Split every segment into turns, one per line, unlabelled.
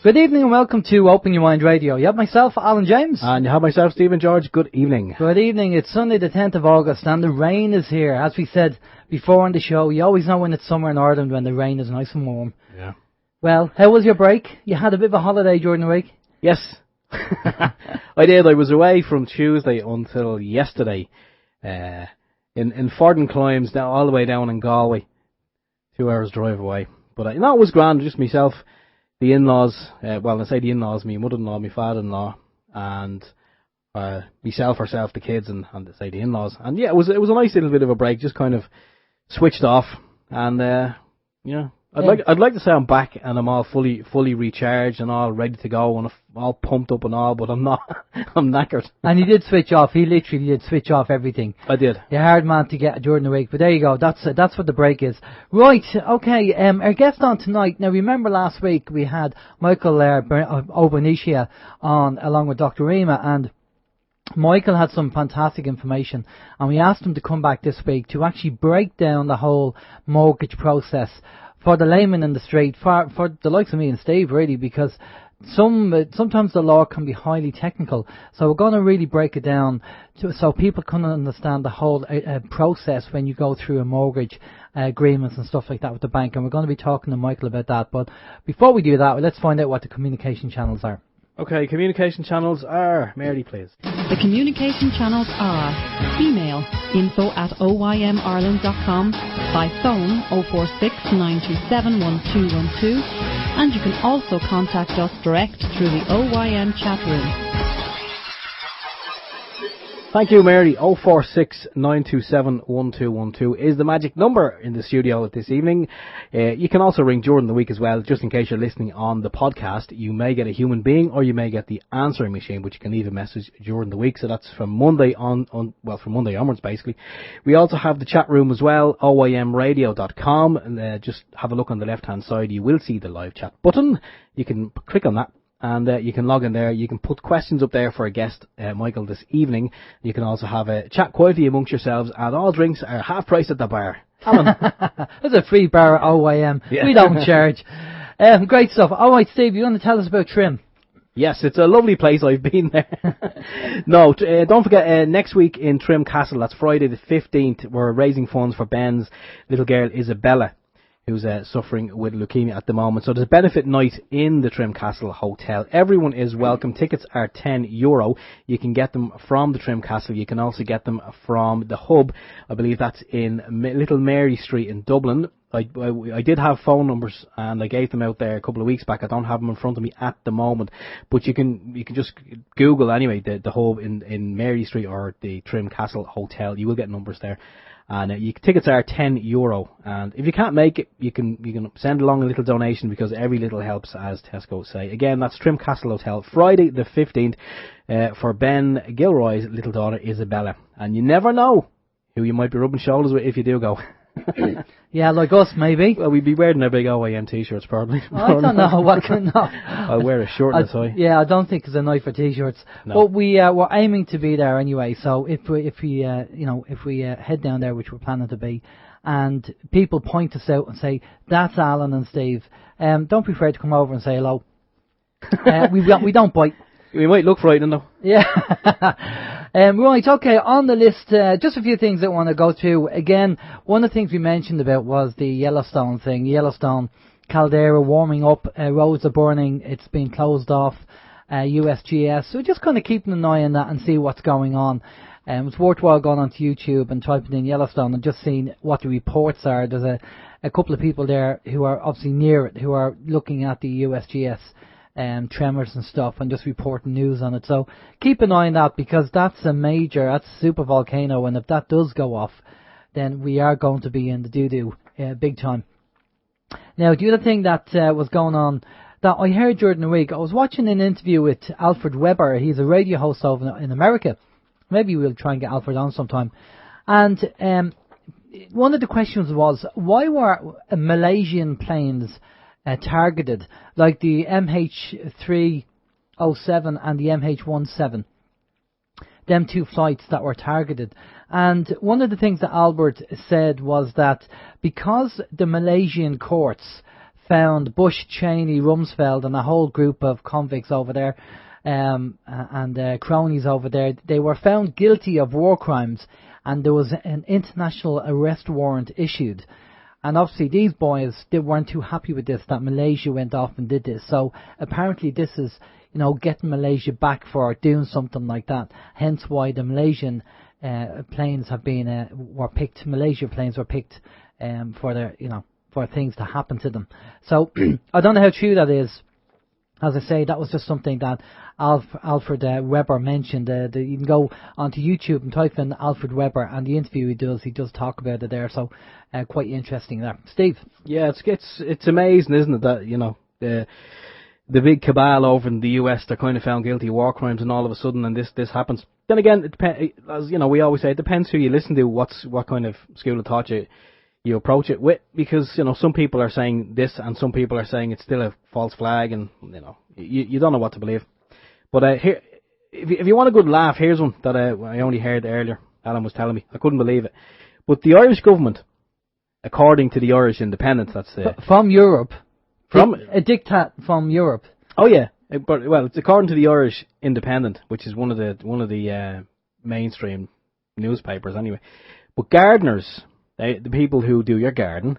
Good evening and welcome to Open Your Mind Radio. You have myself, Alan James.
And you have myself, Stephen George. Good evening.
Good evening. It's Sunday the 10th of August and the rain is here. As we said before on the show, you always know when it's summer in Ireland when the rain is nice and warm.
Yeah.
Well, how was your break? You had a bit of a holiday during the week?
Yes. I did. I was away from Tuesday until yesterday in Fordon Climbs, down, all the way down in Galway. 2 hours drive away. But it was grand, just myself, the in-laws, well, I say the in-laws, my mother-in-law, my father-in-law, and myself, herself, the kids, and say the in-laws. And yeah, it was a nice little bit of a break, just kind of switched off. And yeah, I'd like to say I'm back and I'm all fully recharged and all ready to go and all pumped up and all, but I'm not. I'm knackered.
And you did switch off. He literally did switch off everything.
I did.
You're a hard man to get during the week, but there you go. That's what the break is. Right. Okay. Our guest on tonight. Now, remember last week we had Michael Obernicia on along with Dr. Rima, and Michael had some fantastic information, and we asked him to come back this week to actually break down the whole mortgage process for the layman in the street, for the likes of me and Steve, really, because sometimes the law can be highly technical. So we're going to really break it down so people can understand the whole process when you go through a mortgage agreements and stuff like that with the bank. And we're going to be talking to Michael about that. But before we do that, let's find out what the communication channels are.
Okay, communication channels are... Mary, please.
The communication channels are email info@oymireland.com, by phone 046 927 1212, and you can also contact us direct through the OYM chat room.
Thank you, Mary. 046 927 1212 is the magic number in the studio this evening. You can also ring during the week as well, just in case you're listening on the podcast. You may get a human being or you may get the answering machine, which you can leave a message during the week. So that's from Monday from Monday onwards, basically. We also have the chat room as well, oymradio.com, and just have a look on the left-hand side. You will see the live chat button. You can click on that. And you can log in there. You can put questions up there for a guest, Michael, this evening. You can also have a chat quietly amongst yourselves, and all drinks are half price at the bar. Alan.
There's a free bar at OYM. Yeah. We don't charge. Great stuff. All right, Steve, you want to tell us about Trim?
Yes, it's a lovely place. I've been there. No, don't forget, next week in Trim Castle, that's Friday the 15th, we're raising funds for Ben's little girl, Isabella, who's suffering with leukemia at the moment. So there's a benefit night in the Trim Castle Hotel. Everyone is welcome. Tickets are €10. You can get them from the Trim Castle. You can also get them from the Hub. I believe that's in Little Mary Street in Dublin. I did have phone numbers and I gave them out there a couple of weeks back. I don't have them in front of me at the moment, but you can just Google anyway the Hub in Mary Street or the Trim Castle Hotel. You will get numbers there. And tickets are €10, and if you can't make it, you can send along a little donation, because every little helps, as Tesco say. Again, that's Trim Castle Hotel, Friday the 15th, for Ben Gilroy's little daughter Isabella. And you never know who you might be rubbing shoulders with if you do go.
Yeah, like us, maybe.
Well, we'd be wearing our big OYM t-shirts, probably.
I don't know what kind of...
I'll wear a shirt and a tie.
Yeah, I don't think there's a night for t-shirts. No. But we're aiming to be there anyway. So if we head down there, which we're planning to be, and people point us out and say, "That's Alan and Steve," don't be afraid to come over and say hello. We don't bite.
We might look frightened though.
Yeah. Right, okay, on the list, just a few things that I want to go through. Again, one of the things we mentioned about was the Yellowstone thing. Yellowstone caldera warming up, roads are burning, it's been closed off, USGS. So just kind of keeping an eye on that and see what's going on. It's worthwhile going onto YouTube and typing in Yellowstone and just seeing what the reports are. There's a couple of people there who are obviously near it, who are looking at the USGS tremors and stuff and just reporting news on it. So keep an eye on that, because that's a super volcano, and if that does go off, then we are going to be in the doo-doo big time. Now, the other thing that was going on that I heard during the week, I was watching an interview with Alfred Weber. He's a radio host over in America. Maybe we'll try and get Alfred on sometime. And one of the questions was, why were Malaysian planes targeted, like the MH307 and the MH17, them two flights that were targeted? And one of the things that Albert said was that because the Malaysian courts found Bush, Cheney, Rumsfeld, and a whole group of convicts over there, and cronies over there. They were found guilty of war crimes, and there was an international arrest warrant issued. And obviously these boys, they weren't too happy with this, that Malaysia went off and did this. So apparently this is, getting Malaysia back for doing something like that. Hence why the Malaysian planes have been Malaysia planes were picked for their, for things to happen to them. So I don't know how true that is. As I say, that was just something that Alfred Weber mentioned. You can go onto YouTube and type in Alfred Weber, and the interview he does talk about it there. So quite interesting there. Steve?
Yeah, it's amazing, isn't it, that the big cabal over in the US, they're kind of found guilty of war crimes, and all of a sudden, and this happens. Then again, as we always say, it depends who you listen to, what kind of school of thought you approach it with, because some people are saying this and some people are saying it's still a false flag, and you don't know what to believe. But here, if you want a good laugh, here's one that I only heard earlier. Alan was telling me, I couldn't believe it. But the Irish government, according to the Irish Independent, that's
from Europe, from a diktat from Europe.
Oh yeah, it's according to the Irish Independent, which is one of the mainstream newspapers anyway. But gardeners, the people who do your garden,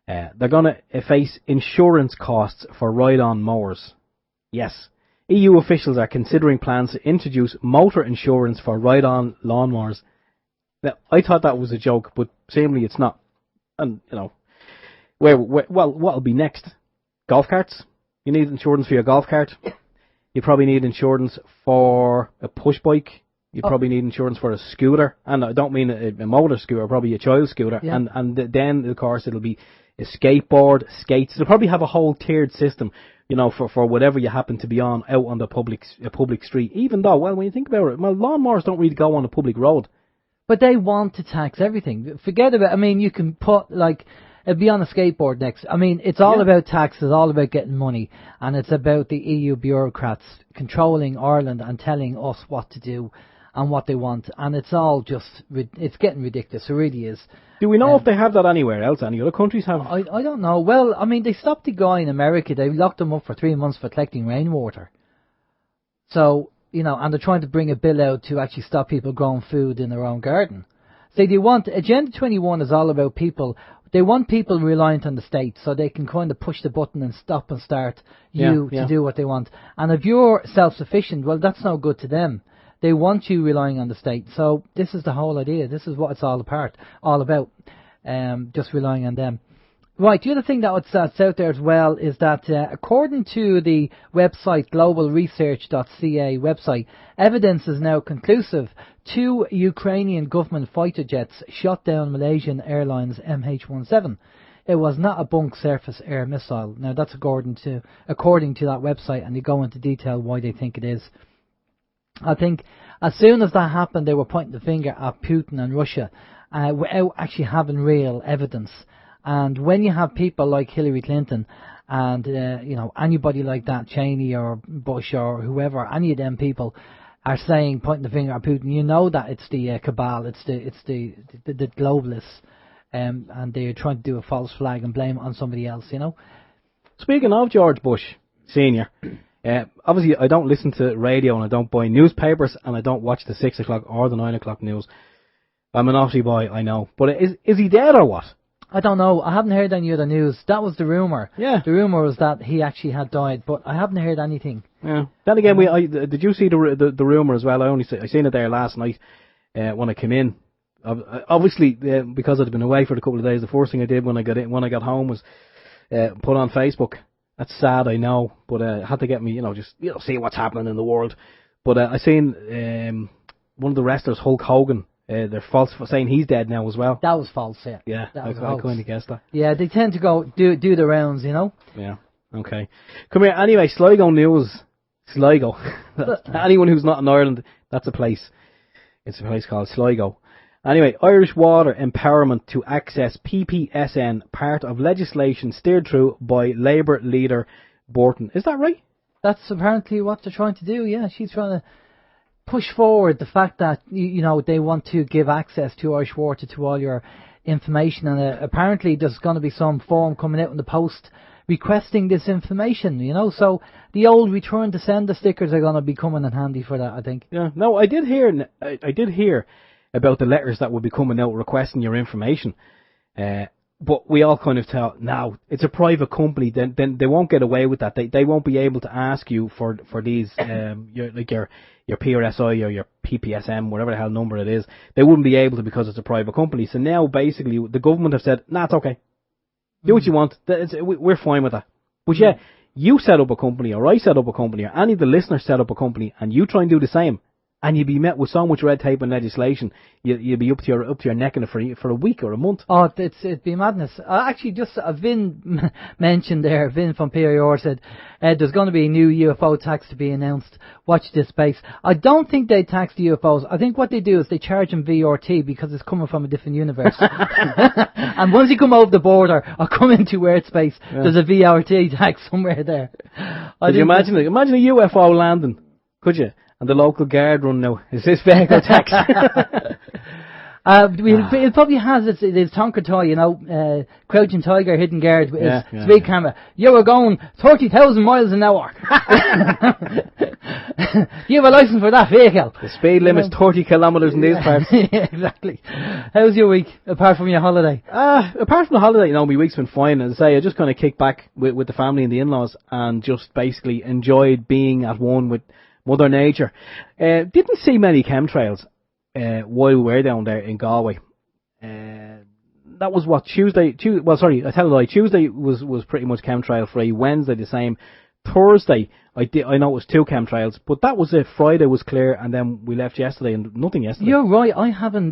they're going to face insurance costs for ride-on mowers. Yes, EU officials are considering plans to introduce motor insurance for ride-on lawnmowers. Now, I thought that was a joke, but seemingly it's not. And what'll be next? Golf carts? You need insurance for your golf cart. You probably need insurance for a push bike. You probably need insurance for a scooter, and I don't mean a motor scooter, probably a child scooter. Yeah. And then of course it'll be a skateboard, skates. They'll probably have a whole tiered system, for whatever you happen to be on out on the public street. Even though, when you think about it, lawnmowers don't really go on a public road.
But they want to tax everything. Forget about. You can put be on a skateboard next. It's all about taxes, all about getting money, and it's about the EU bureaucrats controlling Ireland and telling us what to do and what they want, and it's all it's getting ridiculous. It really is.
Do we know if they have that anywhere else? Any other countries have?
I don't know. Well, they stopped the guy in America. They locked him up for 3 months for collecting rainwater. So, and they're trying to bring a bill out to actually stop people growing food in their own garden. So they want, Agenda 21 is all about people. They want people reliant on the state so they can kind of push the button and stop and start to do what they want. And if you're self-sufficient, well, that's no good to them. They want you relying on the state. So this is the whole idea. This is what it's all about, just relying on them. Right, the other thing that's out there as well is that according to the website globalresearch.ca website, evidence is now conclusive. 2 Ukrainian government fighter jets shot down Malaysian Airlines MH17. It was not a bunk surface air missile. Now that's according to that website, and they go into detail why they think it is. I think as soon as that happened, they were pointing the finger at Putin and Russia without actually having real evidence. And when you have people like Hillary Clinton and anybody like that, Cheney or Bush or whoever, any of them people are pointing the finger at Putin, that it's the cabal, it's the globalists, and they're trying to do a false flag and blame it on somebody else.
Speaking of George Bush Senior. Obviously, I don't listen to radio, and I don't buy newspapers, and I don't watch the 6 o'clock or the 9 o'clock news. I'm an naughty boy, I know. But is he dead or what?
I don't know. I haven't heard any other news. That was the rumour. Yeah. The rumour was that he actually had died, but I haven't heard anything.
Yeah. Then again, did you see the rumour as well? I seen it there last night when I came in. Obviously, because I'd been away for a couple of days, the first thing I did when I got home was put on Facebook. That's sad, I know, but it had to get me, see what's happening in the world. But I seen one of the wrestlers, Hulk Hogan. They're false for saying he's dead now as well.
That was false, yeah.
Yeah, I kind of guessed that.
Yeah, they tend to go do the rounds,
Yeah, okay. Come here, anyway, Sligo News. Sligo. Anyone who's not in Ireland, that's a place. It's a place called Sligo. Anyway, Irish Water empowerment to access PPSN, part of legislation steered through by Labour leader Burton. Is that right?
That's apparently what they're trying to do, yeah. She's trying to push forward the fact that, they want to give access to Irish Water to all your information. And apparently there's going to be some form coming out in the post requesting this information, you know. So the old return to sender stickers are going to be coming in handy for that, I think.
Yeah, no, I did hear about the letters that would be coming out requesting your information. But we all kind of tell, now, it's a private company, then they won't get away with that. They won't be able to ask you for these, your PRSI or your PPSM, whatever the hell number it is. They wouldn't be able to because it's a private company. So now, basically, the government have said, nah, it's okay. Do what you want. We're fine with that. But yeah, you set up a company, or I set up a company, or any of the listeners set up a company, and you try and do the same, and you'd be met with so much red tape and legislation, you'd be up to your neck in it for a week or a month.
Oh, it'd be madness. Actually, just Vin mentioned there, Vin from PIR said, there's going to be a new UFO tax to be announced. Watch this space. I don't think they tax the UFOs. I think what they do is they charge them VRT because it's coming from a different universe. And once you come over the border or come into weird space, there's a VRT tax somewhere there.
Could you imagine it? Imagine a UFO landing, could you? And the local guard run now. Is this vehicle tax?
It probably has its Tonker toy, you know, Crouching Tiger, Hidden Guard with its speed camera. You were going 30,000 miles an hour. You have a license for that vehicle.
The speed limit's 30 kilometres in these parts.
Yeah, exactly. How's your week, apart from your holiday?
Apart from the holiday, you know, my week's been fine. As I say, I just kind of kicked back with the family and the in-laws and just basically enjoyed being at one with Mother Nature. Didn't see many chemtrails while we were down there in Galway. That was what, Tuesday, well, sorry, I tell a lie. Tuesday was pretty much chemtrail free. Wednesday the same. Thursday I noticed 2 chemtrails, but that was it. Friday was clear, and then we left yesterday and nothing yesterday.
You're right.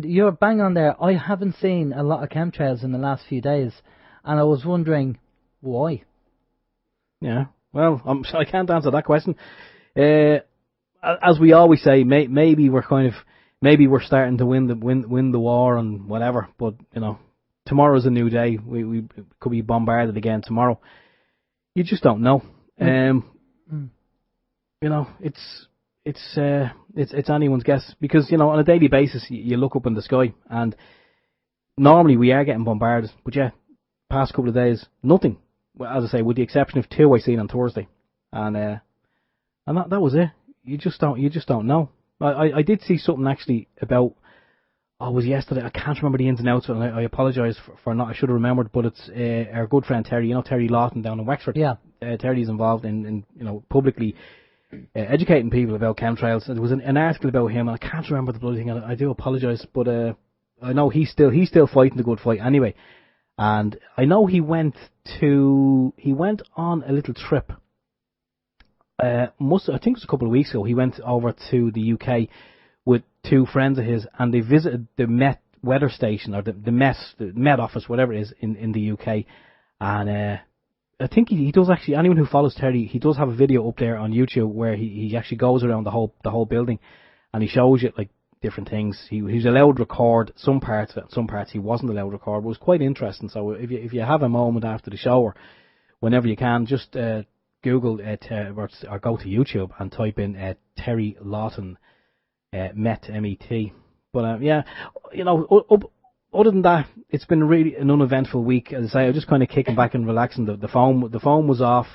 You're bang on there. I haven't seen a lot of chemtrails in the last few days, and I was wondering why. Yeah.
Well, I can't answer that question. As we always say, maybe we're starting to win the war and whatever. But you know, tomorrow's a new day. We could be bombarded again tomorrow. You just don't know. You know, it's anyone's guess, because you know, on a daily basis you look up in the sky and normally we are getting bombarded. But yeah, past couple of days nothing. Well, as I say, with the exception of 2 I seen on Thursday, and that was it. You just don't know. I did see something actually about, it was yesterday, I can't remember the ins and outs, and I apologise for not, I should have remembered, but it's our good friend Terry, you know Terry Lawton down in Wexford.
Yeah.
Terry's involved in you know, publicly educating people about chemtrails. There was an article about him, and I can't remember the bloody thing, I do apologise, but I know he's still fighting the good fight anyway. And I know he went on a little trip. I think it was a couple of weeks ago. He went over to the UK with 2 friends of his, and they visited the Met weather station, or the Met office, whatever it is, in the UK. And I think he does actually. Anyone who follows Terry, he does have a video up there on YouTube where he actually goes around the whole building, and he shows you like different things. He's allowed to record some parts of it, some parts he wasn't allowed to record. It was quite interesting. So if you have a moment after the show, or whenever you can, just Google it or go to YouTube and type in Terry Lawton Met MET. But yeah, you know, other than that, it's been really an uneventful week. As I say, I was just kind of kicking back and relaxing. The phone was off,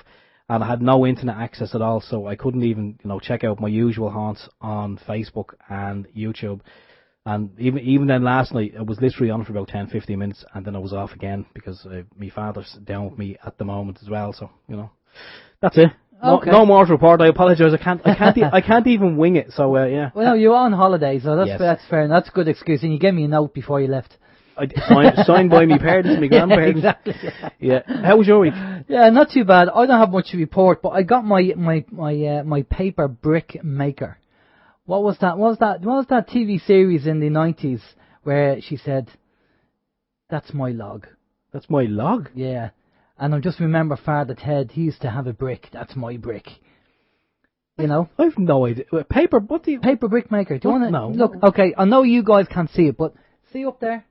and I had no internet access at all, so I couldn't even, you know, check out my usual haunts on Facebook and YouTube. And even then last night, I was literally on for about 10-15 minutes, and then I was off again because my father's down with me at the moment as well. So, you know, that's it.
Okay.
No more to report. I apologise. I can't even wing it. So yeah.
Well, you're on holiday, so that's fair. And that's a good excuse. And you gave me a note before you left.
Signed by me parents, my grandparents.
Exactly.
Yeah. How was your week?
Yeah, not too bad. I don't have much to report, but I got my paper brick maker. What was that? What was that TV series in the 90s where she said, "That's my log."
That's my log?
Yeah. And I just remember Father Ted, he used to have a brick. That's my brick. You know?
I've no idea. Paper, what do you...
Paper brick maker. Do you want to...
No.
Look, okay, I know you guys can't see it, but see up there?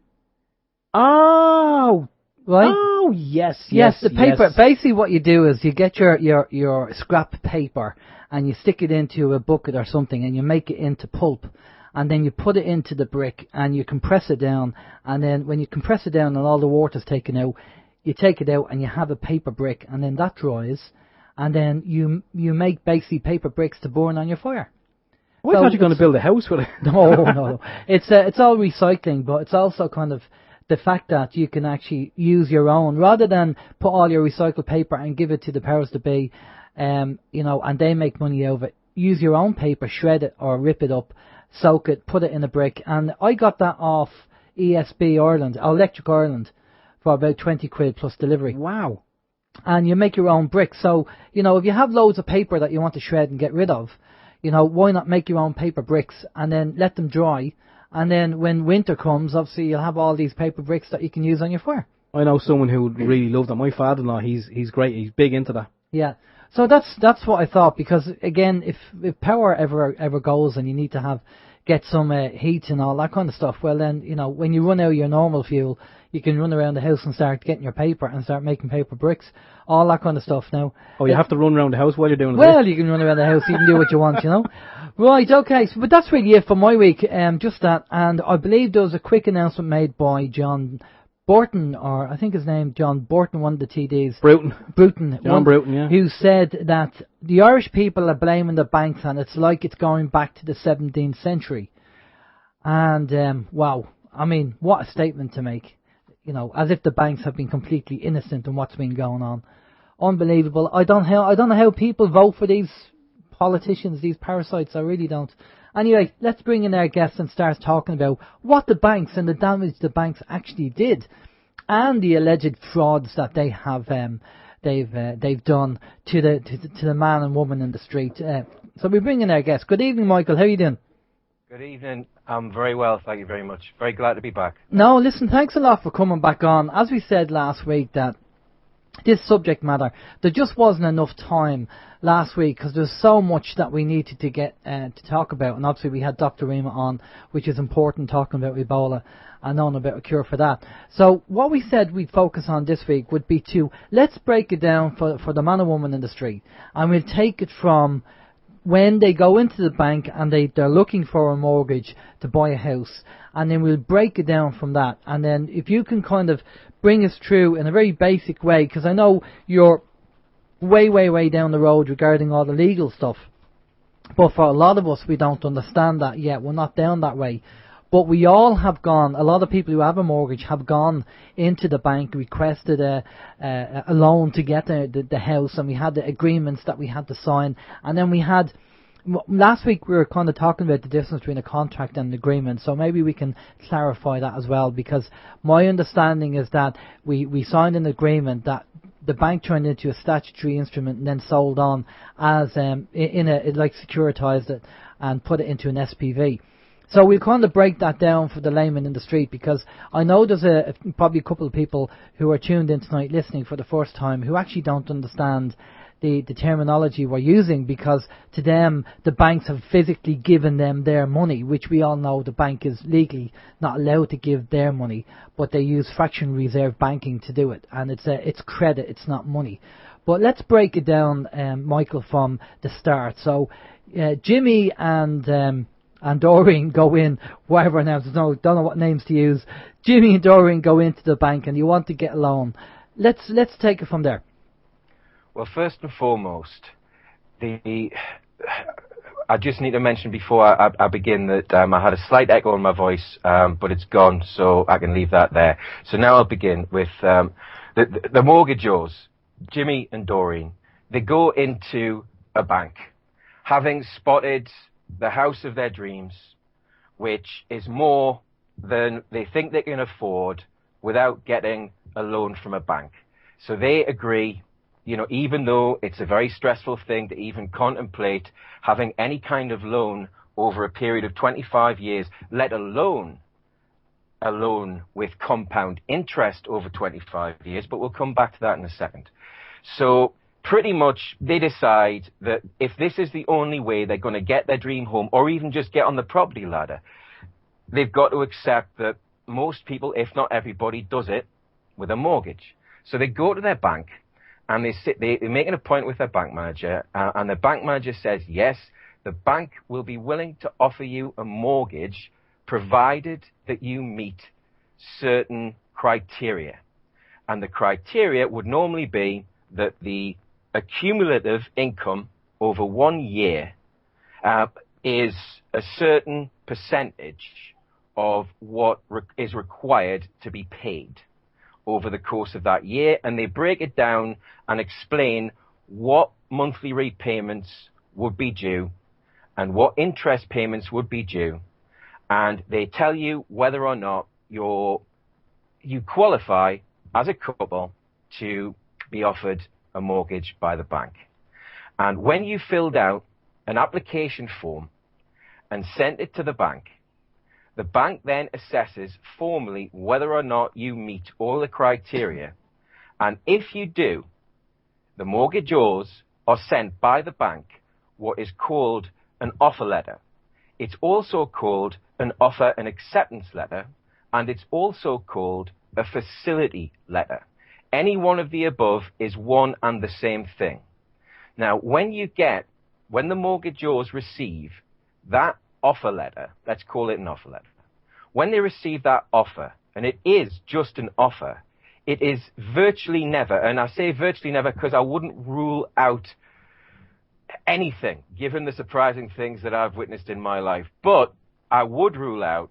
Oh!
Right?
Oh, yes,
the paper. Yes. Basically what you do is you get your scrap paper and you stick it into a bucket or something and you make it into pulp. And then you put it into the brick and you compress it down. And then when you compress it down and all the water's taken out, you take it out and you have a paper brick, and then that dries, and then you make basically paper bricks to burn on your fire.
I thought you were going to build a house with it.
No. It's all recycling, but it's also kind of the fact that you can actually use your own, rather than put all your recycled paper and give it to the powers that be, and they make money out of it. Use your own paper, shred it or rip it up, soak it, put it in a brick. And I got that off ESB Ireland, Electric Ireland, for about 20 quid plus delivery.
Wow.
And you make your own bricks. So, if you have loads of paper that you want to shred and get rid of, why not make your own paper bricks and then let them dry? And then when winter comes, obviously you'll have all these paper bricks that you can use on your fire.
I know someone who would really love that. My father-in-law, he's great. He's big into that.
Yeah. So that's what I thought, because again, if power ever goes and you need to get some heat and all that kind of stuff, well then, when you run out of your normal fuel, you can run around the house and start getting your paper and start making paper bricks, all that kind of stuff now.
Oh, you have to run around the house while you're doing it?
Well, you can run around the house, you can do what you want, Right, okay, but that's really it for my week, just that, and I believe there was a quick announcement made by John Borton, or I think his name, John Borton, one of the TDs.
Bruton, yeah.
Who said that the Irish people are blaming the banks, and it's like it's going back to the 17th century. And, wow, I mean, what a statement to make. As if the banks have been completely innocent in what's been going on. Unbelievable. I don't know how people vote for these politicians, these parasites. I really don't. Anyway, let's bring in our guest and start talking about what the banks and the damage the banks actually did, and the alleged frauds that they have they've done to the man and woman in the street. So we bring in our guest. Good evening, Michael. How are you doing?
Good evening. I'm very well, thank you very much. Very glad to be back.
No, listen, thanks a lot for coming back on. As we said last week, that this subject matter, there just wasn't enough time last week because there's so much that we needed to get to talk about, and obviously we had Dr. Rima on, which is important, talking about Ebola and knowing about a cure for that. So what we said we'd focus on this week would be let's break it down for the man and woman in the street, and we'll take it from when they go into the bank and they're looking for a mortgage to buy a house, and then we'll break it down from that. And then if you can kind of bring us through in a very basic way, because I know you're way down the road regarding all the legal stuff, but for a lot of us we don't understand that yet. We're not down that way. But we all have gone, a lot of people who have a mortgage have gone into the bank, requested a loan to get the house, and we had the agreements that we had to sign. And then we had, last week we were kind of talking about the difference between a contract and an agreement, so maybe we can clarify that as well, because my understanding is that we signed an agreement that the bank turned into a statutory instrument and then sold on as like securitized it and put it into an SPV. So we'll kind of break that down for the layman in the street, because I know there's probably a couple of people who are tuned in tonight listening for the first time who actually don't understand the terminology we're using, because to them the banks have physically given them their money, which we all know the bank is legally not allowed to give their money, but they use fraction reserve banking to do it, and it's credit, it's not money. But let's break it down, Michael, from the start. So Jimmy and Doreen go in, whatever names, don't know what names to use. Jimmy and Doreen go into the bank and you want to get a loan. Let's take it from there.
Well, first and foremost, I just need to mention before I begin that I had a slight echo in my voice, but it's gone, so I can leave that there. So now I'll begin with the mortgagors, Jimmy and Doreen. They go into a bank, having spotted the house of their dreams, which is more than they think they can afford without getting a loan from a bank. So they agree, even though it's a very stressful thing to even contemplate having any kind of loan over a period of 25 years, let alone a loan with compound interest over 25 years, but we'll come back to that in a second. So pretty much they decide that if this is the only way they're going to get their dream home, or even just get on the property ladder, they've got to accept that most people, if not everybody, does it with a mortgage. So they go to their bank and they make an appointment with their bank manager, and the bank manager says, yes, the bank will be willing to offer you a mortgage provided that you meet certain criteria. And the criteria would normally be that the accumulative income over 1 year is a certain percentage of what is required to be paid over the course of that year. And they break it down and explain what monthly repayments would be due and what interest payments would be due. And they tell you whether or not you qualify as a couple to be offered a mortgage by the bank. And when you filled out an application form and sent it to the bank then assesses formally whether or not you meet all the criteria. And if you do, the mortgagors are sent by the bank what is called an offer letter. It's also called an offer and acceptance letter, and it's also called a facility letter. Any one of the above is one and the same thing. Now, when the mortgagors receive that offer letter, let's call it an offer letter, when they receive that offer, and it is just an offer, it is virtually never, and I say virtually never because I wouldn't rule out anything, given the surprising things that I've witnessed in my life, but I would rule out,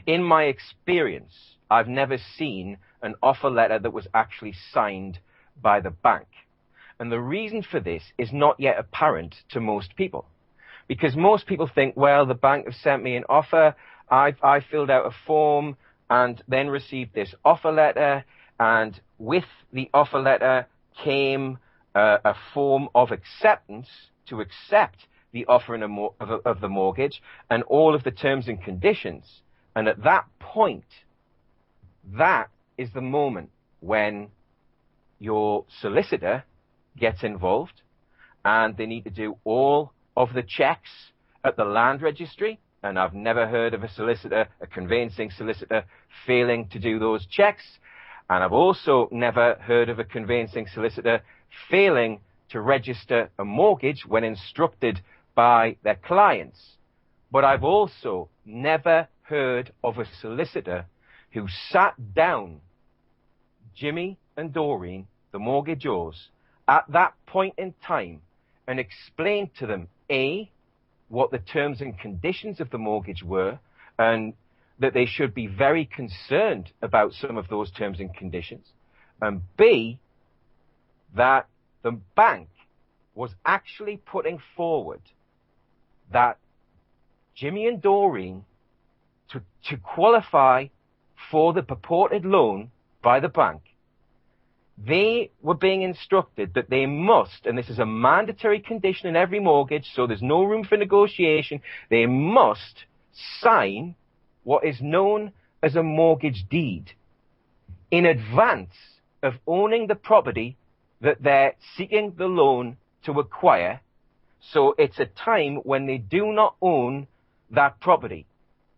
in my experience, I've never seen an offer letter that was actually signed by the bank. And the reason for this is not yet apparent to most people. Because most people think, well, the bank have sent me an offer, I filled out a form and then received this offer letter, and with the offer letter came a form of acceptance to accept the offer of the mortgage and all of the terms and conditions. And at that point, that is the moment when your solicitor gets involved, and they need to do all of the checks at the land registry. And I've never heard of a conveyancing solicitor, failing to do those checks. And I've also never heard of a conveyancing solicitor failing to register a mortgage when instructed by their clients. But I've also never heard of a solicitor who sat down Jimmy and Doreen, the mortgagors, at that point in time and explained to them, A, what the terms and conditions of the mortgage were, and that they should be very concerned about some of those terms and conditions, and B, that the bank was actually putting forward that Jimmy and Doreen, to qualify for the purported loan by the bank, they were being instructed that they must, and this is a mandatory condition in every mortgage, so there's no room for negotiation, they must sign what is known as a mortgage deed in advance of owning the property that they're seeking the loan to acquire. So it's a time when they do not own that property.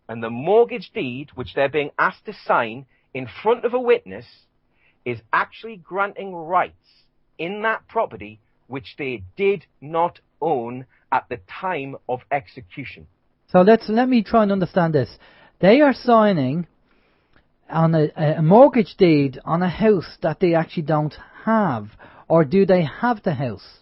And the mortgage deed, which they're being asked to sign in front of a witness, is actually granting rights in that property which they did not own at the time of execution.
So let me try and understand this. They are signing on a mortgage deed on a house that they actually don't have, or do they have the house?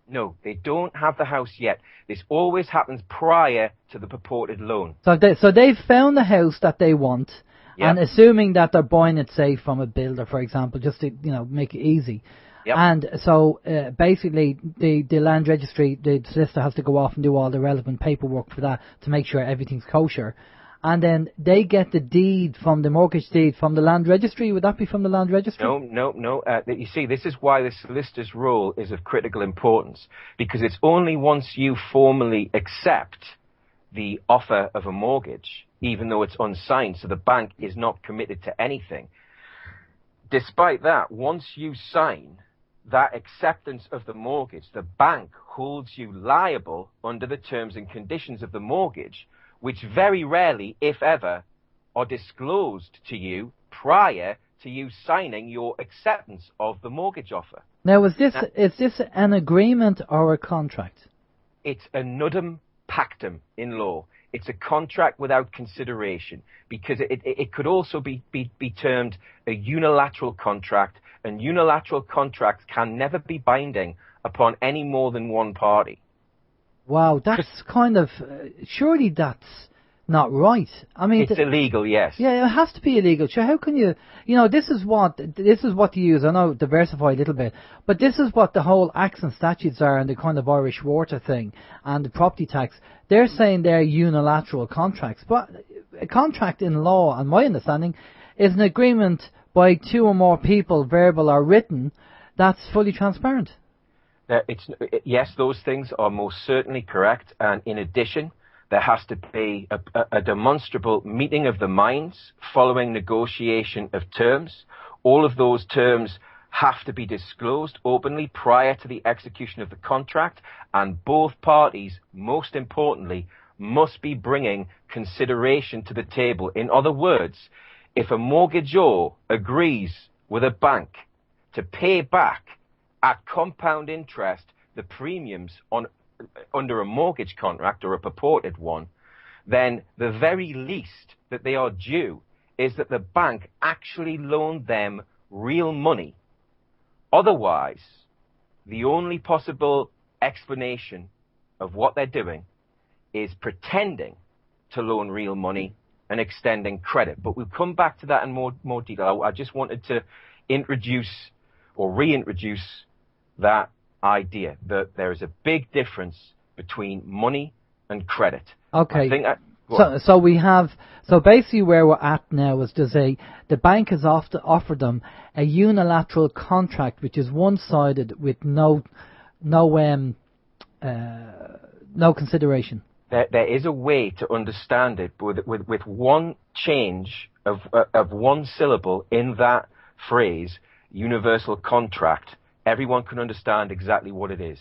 No, they don't have the house yet. This always happens prior to the purported loan.
So they've found the house that they want. Yep. And assuming that they're buying it, say, from a builder, for example, just to make it easy. Yep. And so basically the land registry, the solicitor has to go off and do all the relevant paperwork for that to make sure everything's kosher. And then they get the deed from the mortgage deed from the land registry. Would that be from the land registry?
No. You see, this is why the solicitor's role is of critical importance, because it's only once you formally accept the offer of a mortgage, even though it's unsigned, so the bank is not committed to anything. Despite that, once you sign that acceptance of the mortgage, the bank holds you liable under the terms and conditions of the mortgage, which very rarely, if ever, are disclosed to you prior to you signing your acceptance of the mortgage offer.
Now, is this an agreement or a contract?
It's a nudum pactum in law. It's a contract without consideration, because it could also be termed a unilateral contract, and unilateral contracts can never be binding upon any more than one party.
Wow, that's kind of surely that's not right. I mean,
it's illegal, yes.
Yeah, it has to be illegal. Sure, how can you? You know, this is what you use. I know, diversify a little bit, but this is what the whole acts and statutes are, and the kind of Irish water thing and the property tax. They're saying they're unilateral contracts, but a contract in law, and my understanding, is an agreement by two or more people, verbal or written, that's fully transparent.
Yes, those things are most certainly correct, and in addition, there has to be a demonstrable meeting of the minds following negotiation of terms. All of those terms have to be disclosed openly prior to the execution of the contract, and both parties, most importantly, must be bringing consideration to the table. In other words, if a mortgagor agrees with a bank to pay back at compound interest the premiums under a mortgage contract or a purported one, then the very least that they are due is that the bank actually loaned them real money. Otherwise, the only possible explanation of what they're doing is pretending to loan real money and extending credit. But we'll come back to that in more detail. I just wanted to introduce or reintroduce that idea that there is a big difference between money and credit.
Okay. So basically where we're at now is the bank has offered them a unilateral contract which is one-sided with no consideration.
There is a way to understand it with one change of one syllable in that phrase, universal contract. Everyone can understand exactly what it is.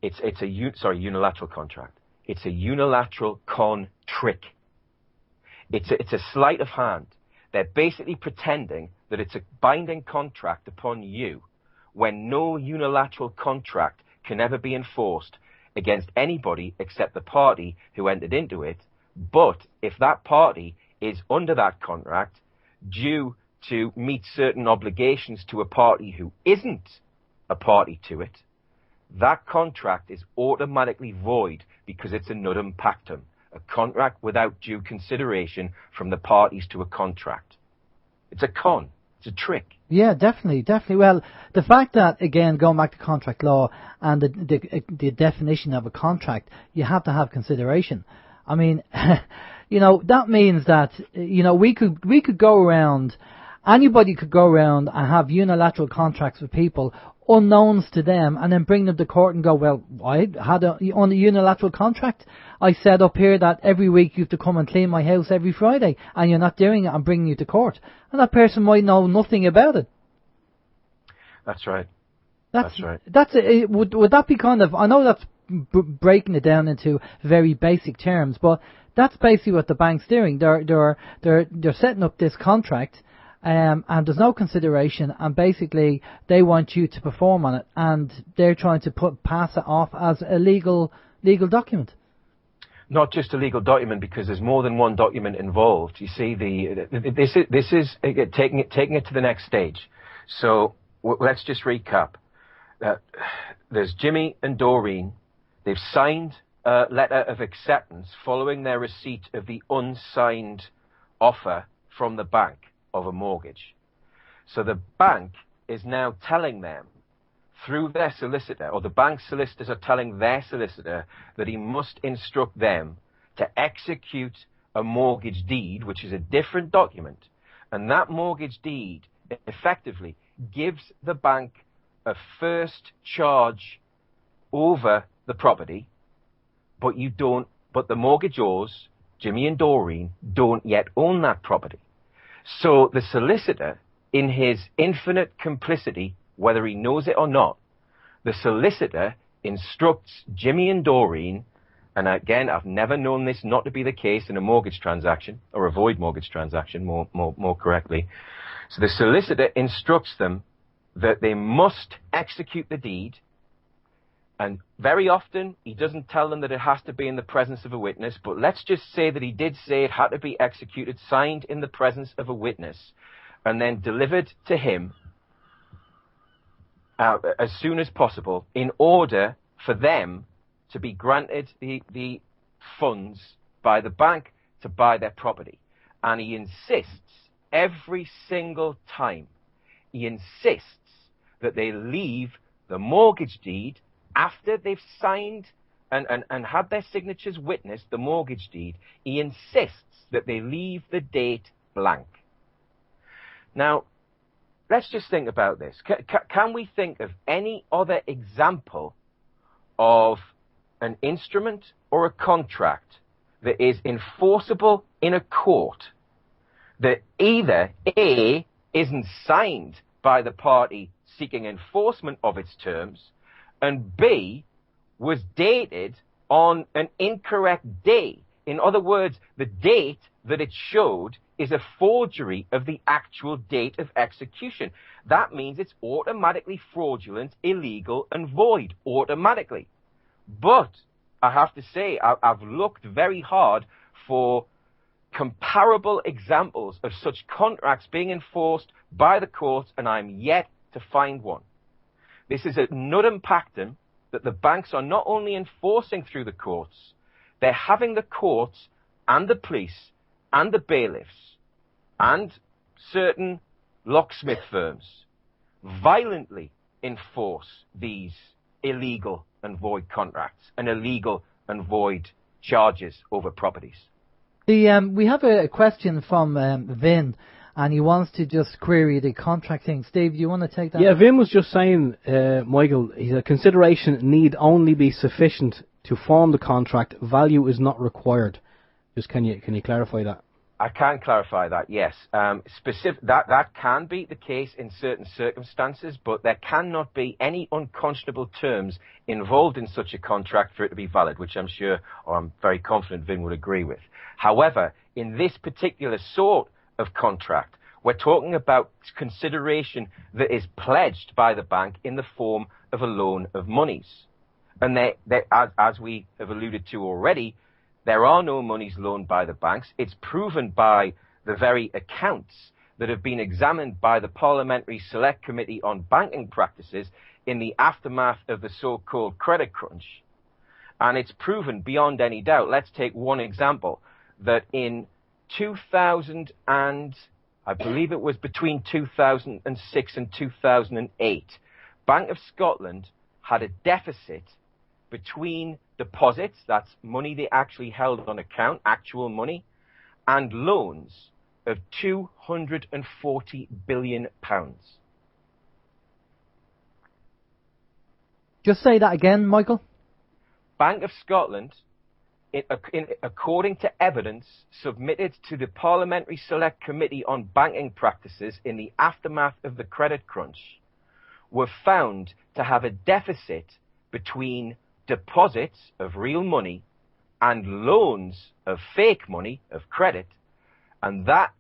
It's a unilateral contract. It's a unilateral con-trick. It's a sleight of hand. They're basically pretending that it's a binding contract upon you when no unilateral contract can ever be enforced against anybody except the party who entered into it. But if that party is under that contract due to meet certain obligations to a party who isn't a party to it, that contract is automatically void because it's a nudum pactum, a contract without due consideration from the parties to a contract. It's a con. It's a trick.
Yeah, definitely. Well, the fact that, again, going back to contract law and the definition of a contract, you have to have consideration. I mean, that means that, we could go around, anybody could go around and have unilateral contracts with people unknowns to them, and then bring them to court and go, well, I had on a unilateral contract. I said up here that every week you have to come and clean my house every Friday, and you're not doing it. I'm bringing you to court, and that person might know nothing about it.
That's right.
That's right. Would that be kind of? I know that's breaking it down into very basic terms, but that's basically what the bank's doing. They're setting up this contract. And there's no consideration, and basically they want you to perform on it, and they're trying to pass it off as a legal document.
Not just a legal document, because there's more than one document involved. You see, this is taking it to the next stage. So let's just recap. There's Jimmy and Doreen. They've signed a letter of acceptance following their receipt of the unsigned offer from the bank of a mortgage. So the bank is now telling them through their solicitor, or the bank's solicitors are telling their solicitor, that he must instruct them to execute a mortgage deed, which is a different document. And that mortgage deed effectively gives the bank a first charge over the property, but the mortgagors, Jimmy and Doreen, don't yet own that property. So the solicitor, in his infinite complicity, whether he knows it or not, the solicitor instructs Jimmy and Doreen, and again, I've never known this not to be the case in a mortgage transaction, or a void mortgage transaction, more correctly. So the solicitor instructs them that they must execute the deed, And very often, he doesn't tell them that it has to be in the presence of a witness, but let's just say that he did say it had to be executed, signed in the presence of a witness, and then delivered to him as soon as possible in order for them to be granted the funds by the bank to buy their property. And he insists every single time, he insists that they leave the mortgage deed after they've signed and had their signatures witnessed, the mortgage deed. He insists that they leave the date blank. Now, let's just think about this. Can we think of any other example of an instrument or a contract that is enforceable in a court that either A, isn't signed by the party seeking enforcement of its terms, and B, was dated on an incorrect day? In other words, the date that it showed is a forgery of the actual date of execution. That means it's automatically fraudulent, illegal, and void, automatically. But I have to say, I've looked very hard for comparable examples of such contracts being enforced by the courts, and I'm yet to find one. This is a nudum pactum that the banks are not only enforcing through the courts, they're having the courts and the police and the bailiffs and certain locksmith firms violently enforce these illegal and void contracts and illegal and void charges over properties.
We have a question from Vin, and he wants to just query the contract thing. Steve, do you want to take that?
Yeah, Vin was just saying, Michael, he said consideration need only be sufficient to form the contract. Value is not required. Just can you clarify that?
I can clarify that, yes. That can be the case in certain circumstances, but there cannot be any unconscionable terms involved in such a contract for it to be valid, which I'm sure, or I'm very confident Vin would agree with. However, in this particular sort of contract, we're talking about consideration that is pledged by the bank in the form of a loan of monies. And as we have alluded to already, there are no monies loaned by the banks. It's proven by the very accounts that have been examined by the Parliamentary Select Committee on Banking Practices in the aftermath of the so-called credit crunch. And it's proven beyond any doubt. Let's take one example, that in 2000 and, I believe it was between 2006 and 2008, Bank of Scotland had a deficit between deposits, that's money they actually held on account, actual money, and loans of £240 billion.
Just say that again, Michael.
Bank of Scotland, according to evidence submitted to the Parliamentary Select Committee on Banking Practices in the aftermath of the credit crunch, were found to have a deficit between deposits of real money and loans of fake money, of credit, and that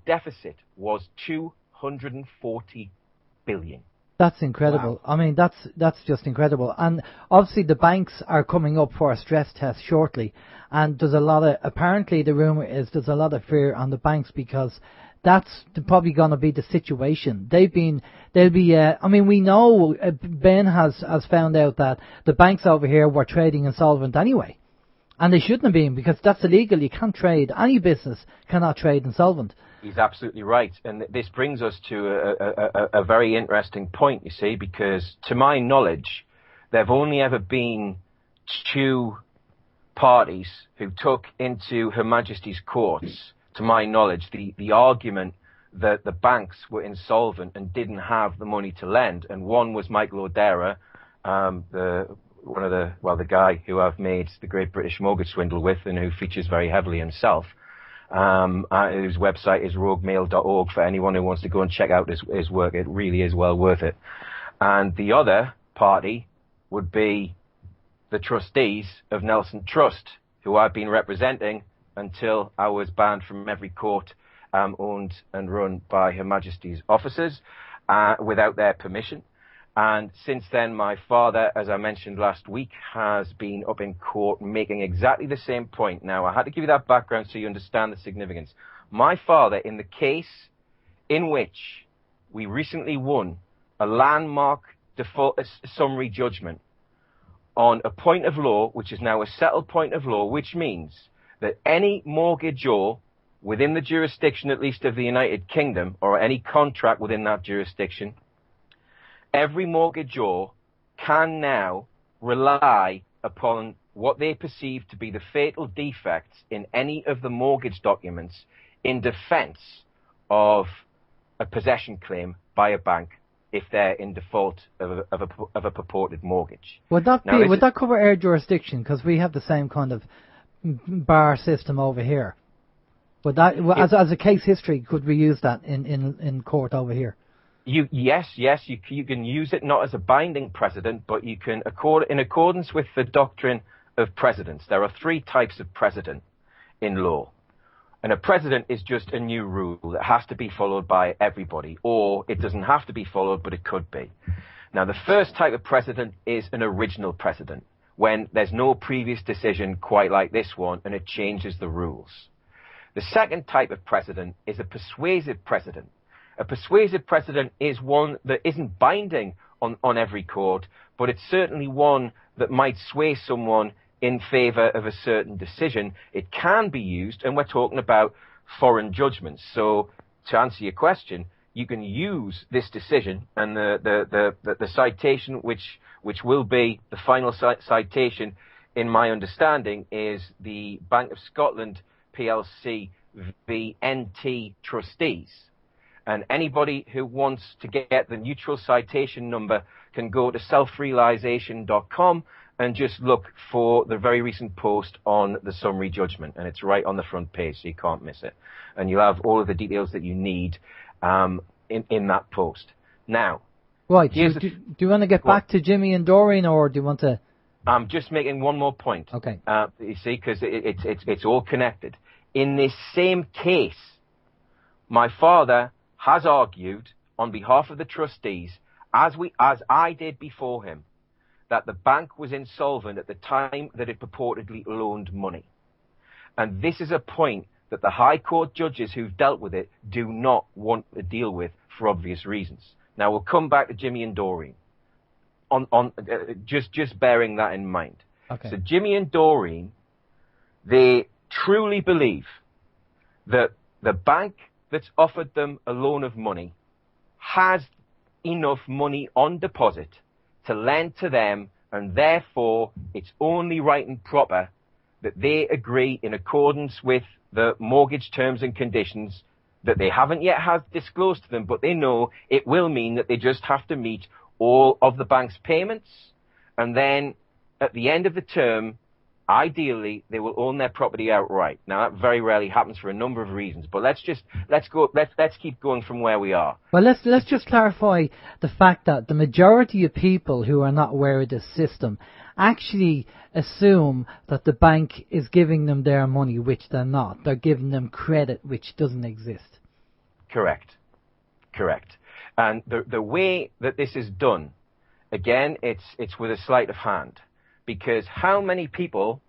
deficit was 240 billion.
That's incredible. Wow. I mean, that's just incredible. And obviously the banks are coming up for a stress test shortly, and apparently the rumor is there's a lot of fear on the banks because that's probably going to be the situation. We know Ben has found out that the banks over here were trading insolvent anyway. And they shouldn't have been, because that's illegal. You can't trade. Any business cannot trade insolvent.
He's absolutely right. And this brings us to a very interesting point, you see, because to my knowledge, there have only ever been two parties who took into Her Majesty's courts, to my knowledge, the argument that the banks were insolvent and didn't have the money to lend. And one was Michael O'Dara, the guy who I've made the Great British Mortgage Swindle with and who features very heavily himself, whose website is roguemail.org for anyone who wants to go and check out his work. It really is well worth it. And the other party would be the trustees of Nelson Trust, who I've been representing until I was banned from every court owned and run by Her Majesty's officers without their permission. And since then, my father, as I mentioned last week, has been up in court making exactly the same point. Now, I had to give you that background so you understand the significance. My father, in the case in which we recently won a landmark default summary judgment on a point of law, which is now a settled point of law, which means that any mortgagor within the jurisdiction, at least of the United Kingdom, or any contract within that jurisdiction, every mortgagor can now rely upon what they perceive to be the fatal defects in any of the mortgage documents in defense of a possession claim by a bank if they're in default of a purported mortgage.
Would that cover our jurisdiction? Because we have the same kind of bar system over here. Would that, as a case history, could we use that in court over here?
Yes, you can use it not as a binding precedent, but you can, in accordance with the doctrine of precedents. There are 3 types of precedent in law. And a precedent is just a new rule that has to be followed by everybody, or it doesn't have to be followed, but it could be. Now, the first type of precedent is an original precedent, when there's no previous decision quite like this one, and it changes the rules. The second type of precedent is a persuasive precedent. A persuasive precedent is one that isn't binding on every court, but it's certainly one that might sway someone in favor of a certain decision. It can be used, and we're talking about foreign judgments. So to answer your question, you can use this decision, and the citation, which will be the final citation, in my understanding, is the Bank of Scotland PLC v NT Trustees. And anybody who wants to get the neutral citation number can go to selfrealization.com and just look for the very recent post on the summary judgment. And it's right on the front page, so you can't miss it. And you'll have all of the details that you need in that post. Now,
right. Do you want to get back to Jimmy and Doreen, or do you want to...
I'm just making one more point.
Okay.
You see, because it's all connected. In this same case, my father has argued on behalf of the trustees, as I did before him, that the bank was insolvent at the time that it purportedly loaned money. And this is a point that the High Court judges who've dealt with it do not want to deal with for obvious reasons. Now, we'll come back to Jimmy and Doreen, just bearing that in mind.
Okay.
So Jimmy and Doreen, they truly believe that the bank that's offered them a loan of money has enough money on deposit to lend to them, and therefore it's only right and proper that they agree in accordance with the mortgage terms and conditions that they haven't yet had disclosed to them, but they know it will mean that they just have to meet all of the bank's payments, and then at the end of the term, ideally, they will own their property outright. Now, that very rarely happens for a number of reasons, but let's keep going from where we are.
Well, let's just clarify the fact that the majority of people who are not aware of this system actually assume that the bank is giving them their money, which they're not. They're giving them credit, which doesn't exist.
Correct. And the way that this is done, again, it's with a sleight of hand. Because how many people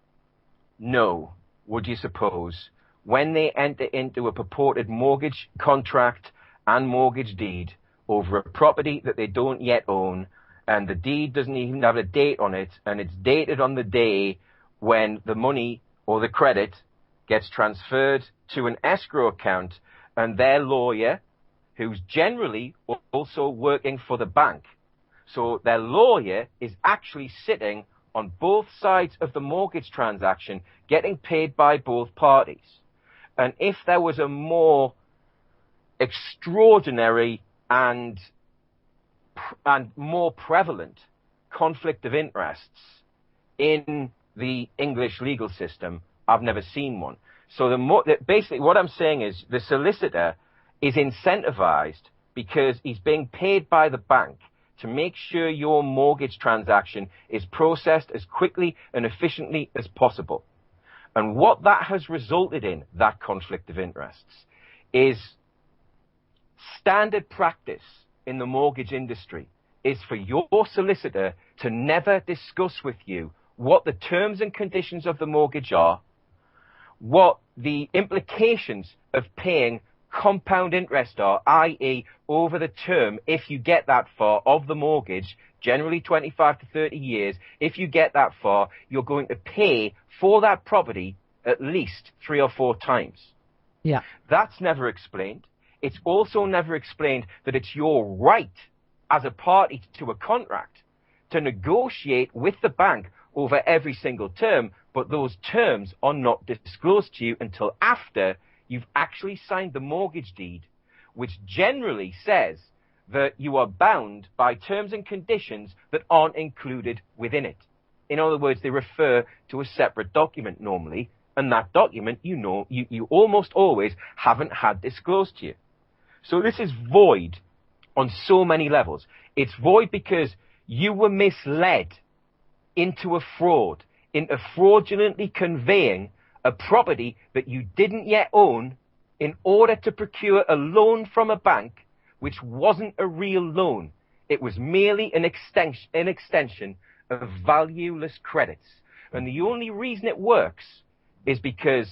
know, would you suppose, when they enter into a purported mortgage contract and mortgage deed over a property that they don't yet own, and the deed doesn't even have a date on it, and it's dated on the day when the money or the credit gets transferred to an escrow account, and their lawyer, who's generally also working for the bank, so their lawyer is actually sitting on both sides of the mortgage transaction, getting paid by both parties. And if there was a more extraordinary and more prevalent conflict of interests in the English legal system, I've never seen one. So basically what I'm saying is the solicitor is incentivized because he's being paid by the bank to make sure your mortgage transaction is processed as quickly and efficiently as possible. And what that has resulted in, that conflict of interests, is standard practice in the mortgage industry is for your solicitor to never discuss with you what the terms and conditions of the mortgage are, what the implications of paying compound interest are, i.e. over the term, if you get that far, of the mortgage, generally 25 to 30 years, if you get that far, you're going to pay for that property at least 3 or 4 times.
Yeah.
That's never explained. It's also never explained that it's your right as a party to a contract to negotiate with the bank over every single term, but those terms are not disclosed to you until after you've actually signed the mortgage deed, which generally says that you are bound by terms and conditions that aren't included within it. In other words, they refer to a separate document normally, and that document, you almost always haven't had disclosed to you. So this is void on so many levels. It's void because you were misled into a fraud, into fraudulently conveying a property that you didn't yet own in order to procure a loan from a bank which wasn't a real loan. It was merely an extension of valueless credits. And the only reason it works is because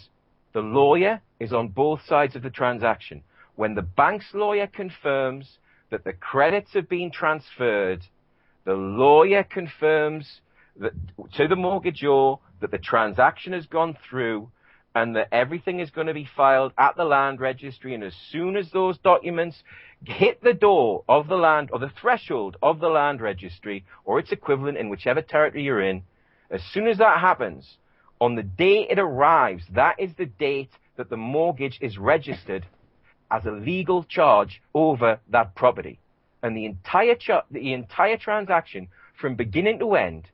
the lawyer is on both sides of the transaction. When the bank's lawyer confirms that the credits have been transferred, the lawyer confirms that, to the mortgagor, that the transaction has gone through and that everything is going to be filed at the land registry. And as soon as those documents hit the door of the land, or the threshold of the land registry, or its equivalent in whichever territory you're in, as soon as that happens, on the day it arrives, that is the date that the mortgage is registered as a legal charge over that property. And the entire transaction, from beginning to end,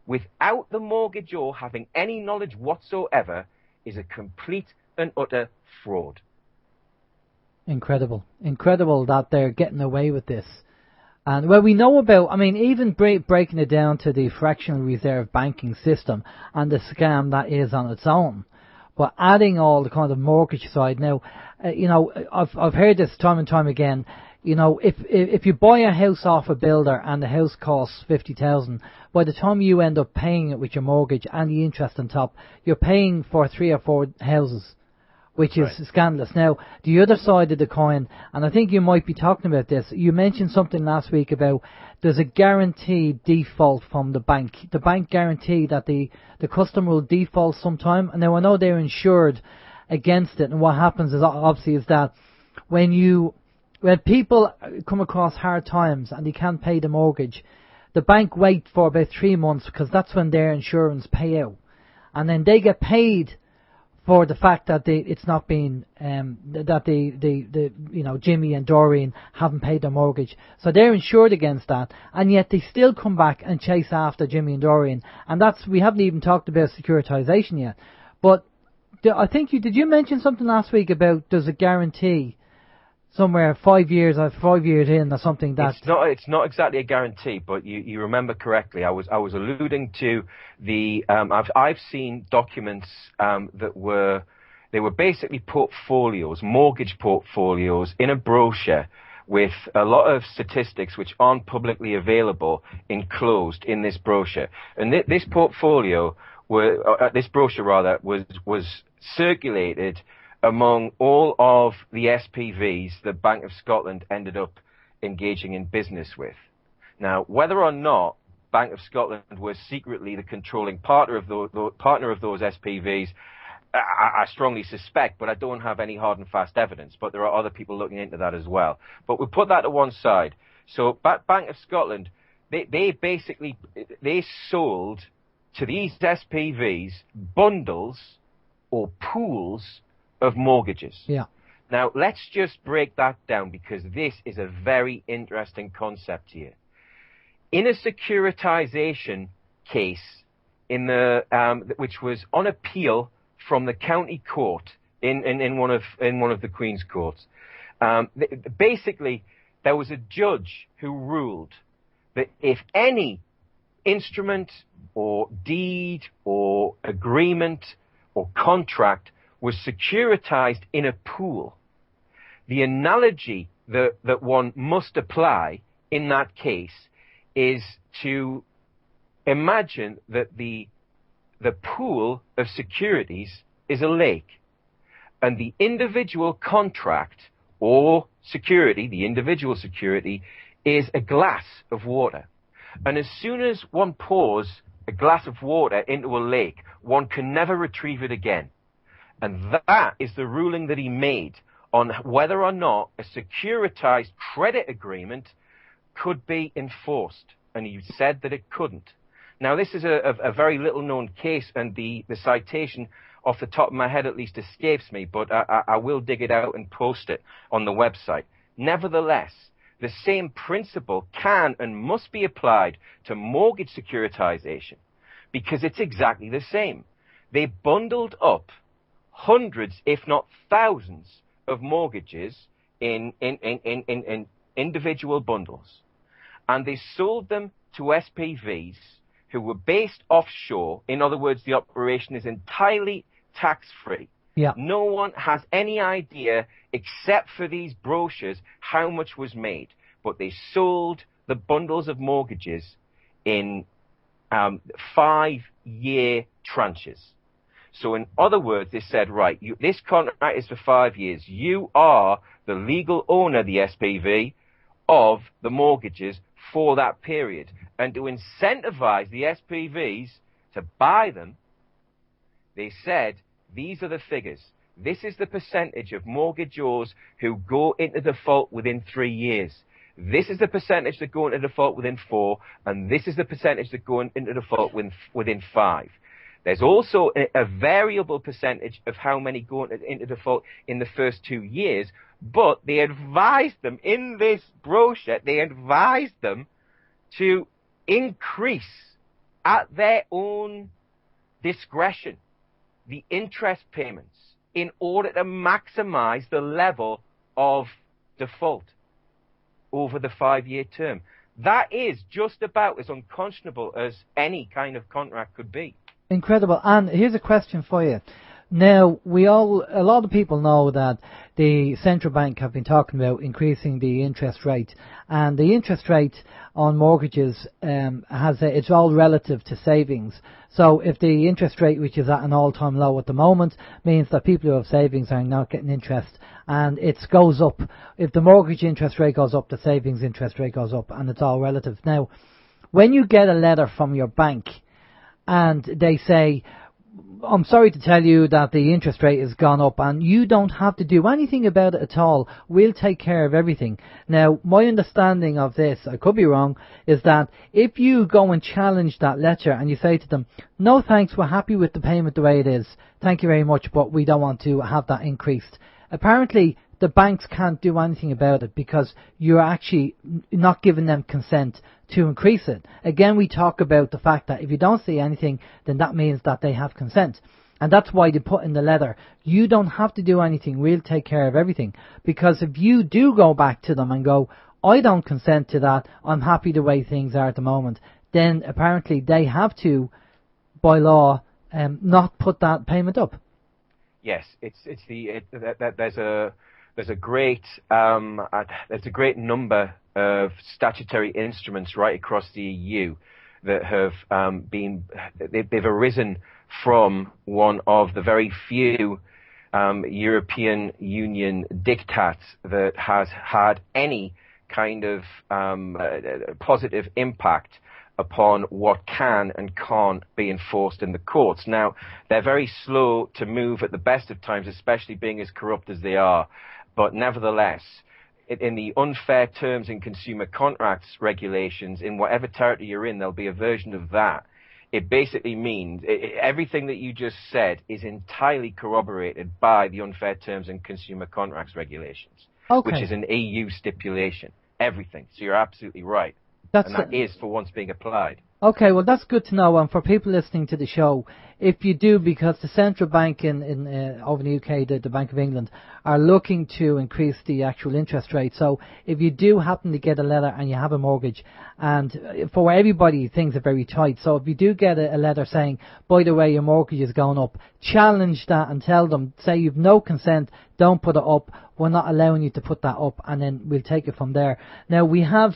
without the mortgagor having any knowledge whatsoever, is a complete and utter fraud.
Incredible. Incredible that they're getting away with this. And well, we know about, I mean, even breaking it down to the fractional reserve banking system and the scam that is on its own. But adding all the kind of mortgage side now, I've heard this time and time again. If you buy a house off a builder and the house costs 50,000, by the time you end up paying it with your mortgage and the interest on top, you're paying for 3 or 4 houses, which is scandalous. Now, the other side of the coin, and I think you might be talking about this, you mentioned something last week about there's a guaranteed default from the bank. The bank guarantee that the customer will default sometime. And now I know they're insured against it, and what happens is obviously is that when people come across hard times and they can't pay the mortgage, the bank wait for about 3 months because that's when their insurance pay out, and then they get paid for the fact that it's not been that Jimmy and Doreen haven't paid their mortgage, so they're insured against that, and yet they still come back and chase after Jimmy and Doreen, and we haven't even talked about securitization yet. But I think did you mention something last week about there's a guarantee somewhere 5 years in or something that
it's not exactly a guarantee, but you remember correctly. I was alluding to the I've seen documents that were basically portfolios, mortgage portfolios in a brochure with a lot of statistics which aren't publicly available enclosed in this brochure. And this brochure was circulated among all of the SPVs that Bank of Scotland ended up engaging in business with. Now, whether or not Bank of Scotland was secretly the controlling partner of those SPVs, I strongly suspect, but I don't have any hard and fast evidence. But there are other people looking into that as well. But we'll put that to one side. So Bank of Scotland, they sold to these SPVs bundles or pools of mortgages.
Yeah.
Now, let's just break that down, because this is a very interesting concept here. In a securitization case, which was on appeal from the county court in one of the Queen's courts, basically there was a judge who ruled that if any instrument or deed or agreement or contract was securitized in a pool, the analogy that one must apply in that case is to imagine that the pool of securities is a lake, and the individual contract or security, the individual security, is a glass of water. And as soon as one pours a glass of water into a lake, one can never retrieve it again. And that is the ruling that he made on whether or not a securitized credit agreement could be enforced. And he said that it couldn't. Now, this is a very little-known case, and the citation, off the top of my head at least, escapes me, but I will dig it out and post it on the website. Nevertheless, the same principle can and must be applied to mortgage securitization, because it's exactly the same. They bundled up hundreds, if not thousands, of mortgages in individual bundles, and they sold them to SPVs who were based offshore. In other words, the operation is entirely tax-free.
Yeah.
No one has any idea, except for these brochures, how much was made. But they sold the bundles of mortgages in 5-year tranches. So in other words, they said, right, this contract is for 5 years. You are the legal owner, the SPV, of the mortgages for that period. And to incentivize the SPVs to buy them, they said, these are the figures. This is the percentage of mortgagors who go into default within 3 years. This is the percentage that go into default within 4, and this is the percentage that go into default within 5. There's also a variable percentage of how many go into default in the first 2 years, but they advised them in this brochure, they advised them to increase at their own discretion the interest payments in order to maximize the level of default over the 5-year term. That is just about as unconscionable as any kind of contract could be.
Incredible. And here's a question for you. Now, a lot of people know that the central bank have been talking about increasing the interest rate, and the interest rate on mortgages it's all relative to savings. So if the interest rate, which is at an all-time low at the moment, means that people who have savings are not getting interest, and it goes up. If the mortgage interest rate goes up, the savings interest rate goes up, and it's all relative. Now, when you get a letter from your bank and they say, I'm sorry to tell you that the interest rate has gone up and you don't have to do anything about it at all. We'll take care of everything. Now, my understanding of this, I could be wrong, is that if you go and challenge that letter and you say to them, no thanks, we're happy with the payment the way it is, thank you very much, but we don't want to have that increased. Apparently, the banks can't do anything about it because you're actually not giving them consent to increase it. Again, we talk about the fact that if you don't say anything, then that means that they have consent. And that's why they put in the letter, you don't have to do anything, we'll take care of everything. Because if you do go back to them and go, I don't consent to that, I'm happy the way things are at the moment, then apparently they have to, by law, not put that payment up.
Yes, there's a great number of statutory instruments right across the EU that have they've arisen from one of the very few European Union diktats that has had any kind of positive impact upon what can and can't be enforced in the courts. Now, they're very slow to move at the best of times, especially being as corrupt as they are. But nevertheless, in the unfair terms in consumer contracts regulations, in whatever territory you're in, there'll be a version of that. It basically means everything that you just said is entirely corroborated by the unfair terms in consumer contracts regulations, which is an EU stipulation. Everything. So you're absolutely right. And that is for once being applied.
Okay, well that's good to know. And for people listening to the show, if you do, because the central bank over in the UK, the Bank of England, are looking to increase the actual interest rate. So if you do happen to get a letter and you have a mortgage, and for everybody things are very tight. So if you do get a letter saying, by the way, your mortgage is going up, challenge that and tell them, say you've no consent, don't put it up. We're not allowing you to put that up, and then we'll take it from there. Now we have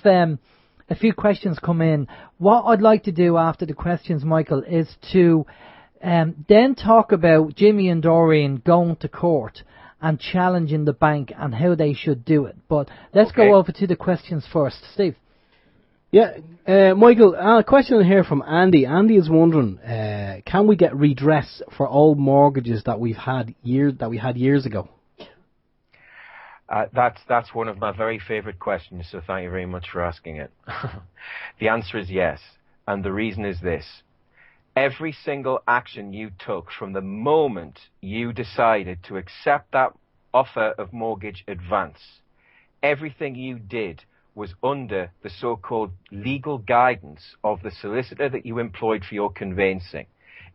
a few questions come in. What I'd like to do after the questions, Michael, is to then talk about Jimmy and Doreen going to court and challenging the bank and how they should do it. But let's go over to the questions first. Steve.
Yeah, Michael, a question here from Andy. Andy is wondering, can we get redress for old mortgages that we had years ago?
That's one of my very favourite questions, so thank you very much for asking it. The answer is yes, and the reason is this. Every single action you took from the moment you decided to accept that offer of mortgage advance, everything you did was under the so-called legal guidance of the solicitor that you employed for your conveyancing.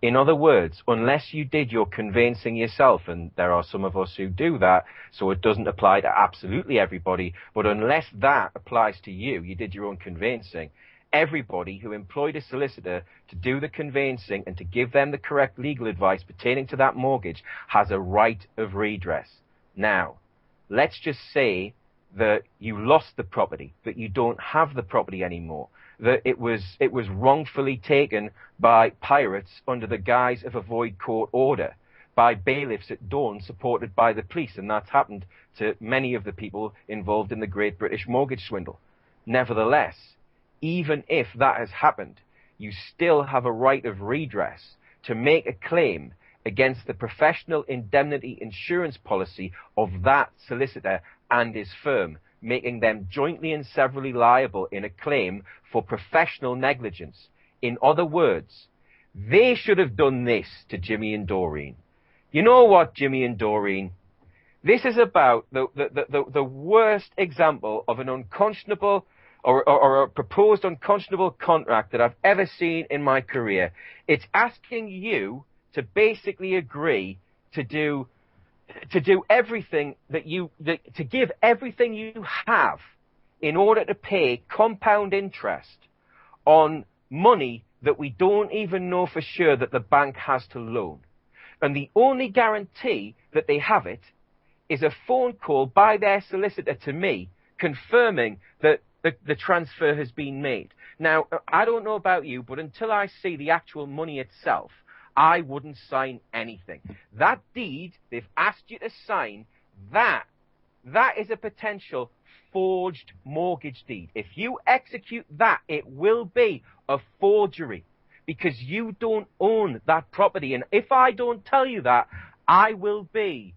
In other words, unless you did your conveyancing yourself, and there are some of us who do that, so it doesn't apply to absolutely everybody, but unless that applies to you, you did your own conveyancing, everybody who employed a solicitor to do the conveyancing and to give them the correct legal advice pertaining to that mortgage has a right of redress. Now, let's just say that you lost the property, that you don't have the property anymore, that it was wrongfully taken by pirates under the guise of a void court order, by bailiffs at dawn supported by the police, and that's happened to many of the people involved in the Great British Mortgage Swindle. Nevertheless, even if that has happened, you still have a right of redress to make a claim against the professional indemnity insurance policy of that solicitor and his firm, making them jointly and severally liable in a claim for professional negligence. In other words, they should have done this to Jimmy and Doreen. You know what, Jimmy and Doreen? This is about the worst example of an unconscionable or a proposed unconscionable contract that I've ever seen in my career. It's asking you to basically agree to do everything to give everything you have in order to pay compound interest on money that we don't even know for sure that the bank has to loan. And the only guarantee that they have it is a phone call by their solicitor to me confirming that the transfer has been made. Now, I don't know about you, but until I see the actual money itself, I wouldn't sign anything. That deed they've asked you to sign, that is a potential forged mortgage deed. If you execute that, it will be a forgery because you don't own that property. And if I don't tell you that, I will be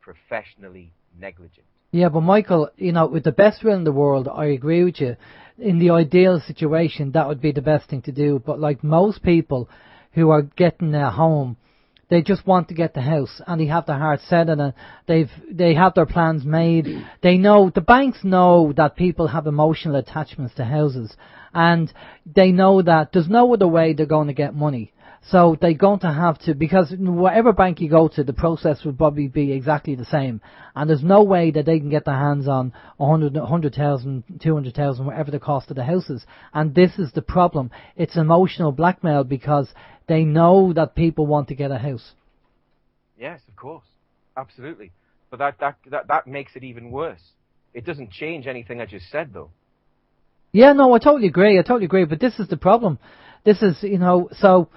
professionally negligent.
Yeah, but Michael, you know, with the best will in the world, I agree with you. In the ideal situation, that would be the best thing to do. But like most people who are getting a home, they just want to get the house and they have their heart set on it. They have their plans made. They know, the banks know that people have emotional attachments to houses, and they know that there's no other way they're going to get money. So they're going to have to, because whatever bank you go to, the process will probably be exactly the same. And there's no way that they can get their hands on 100,000, 200,000, whatever the cost of the house is. And this is the problem. It's emotional blackmail because they know that people want to get a house.
Yes, of course. Absolutely. But that makes it even worse. It doesn't change anything I just said, though.
Yeah, no, I totally agree. But this is the problem. This is, you know, so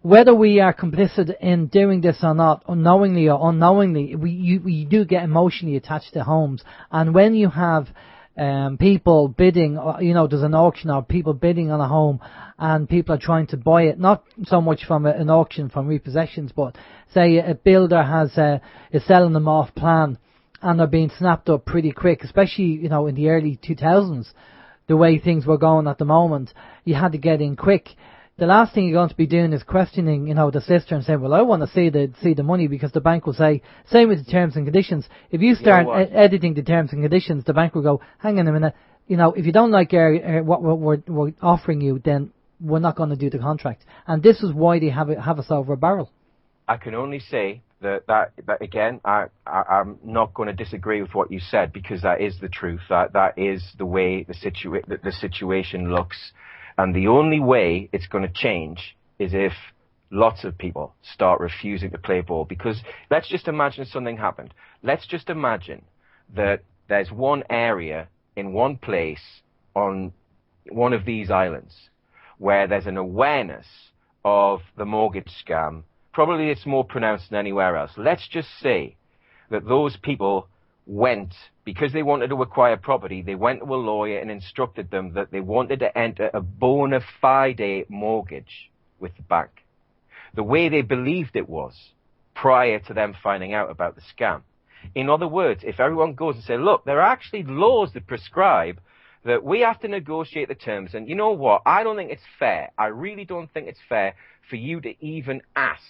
whether we are complicit in doing this or not, unknowingly or unknowingly, we do get emotionally attached to homes. And when you have people bidding, you know, there's an auction or people bidding on a home and people are trying to buy it, not so much from an auction from repossessions, but say a builder is selling them off plan and they're being snapped up pretty quick, especially, you know, in the early 2000s, the way things were going at the moment, you had to get in quick. The last thing you're going to be doing is questioning, you know, the solicitor and saying, well, I want to see the money, because the bank will say, same with the terms and conditions. If you start editing the terms and conditions, the bank will go, hang on a minute, you know, if you don't like what we're offering you, then we're not going to do the contract. And this is why they have us over a barrel.
I can only say that again, I'm not going to disagree with what you said, because that is the truth. That is the way the situation looks. And the only way it's going to change is if lots of people start refusing to play ball. Because let's just imagine something happened. Let's just imagine that there's one area in one place on one of these islands where there's an awareness of the mortgage scam, probably it's more pronounced than anywhere else. Let's just say that those people went, because they wanted to acquire property, they went to a lawyer and instructed them that they wanted to enter a bona fide mortgage with the bank, the way they believed it was prior to them finding out about the scam. In other words, if everyone goes and says, look, there are actually laws that prescribe that we have to negotiate the terms, and you know what, I don't think it's fair, I really don't think it's fair for you to even ask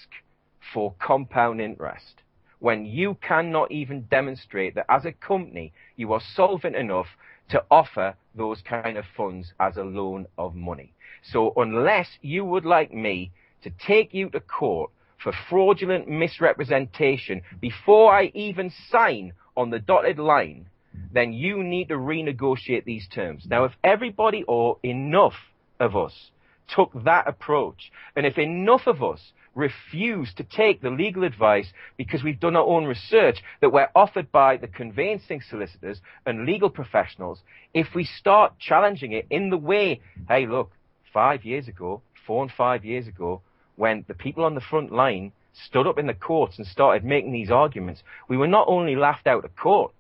for compound interest when you cannot even demonstrate that as a company you are solvent enough to offer those kind of funds as a loan of money. So unless you would like me to take you to court for fraudulent misrepresentation before I even sign on the dotted line, then you need to renegotiate these terms. Now, if everybody or enough of us took that approach, and if enough of us refuse to take the legal advice because we've done our own research that we're offered by the conveyancing solicitors and legal professionals, if we start challenging it in the way, hey, look, 4 and 5 years ago, when the people on the front line stood up in the courts and started making these arguments, we were not only laughed out of court,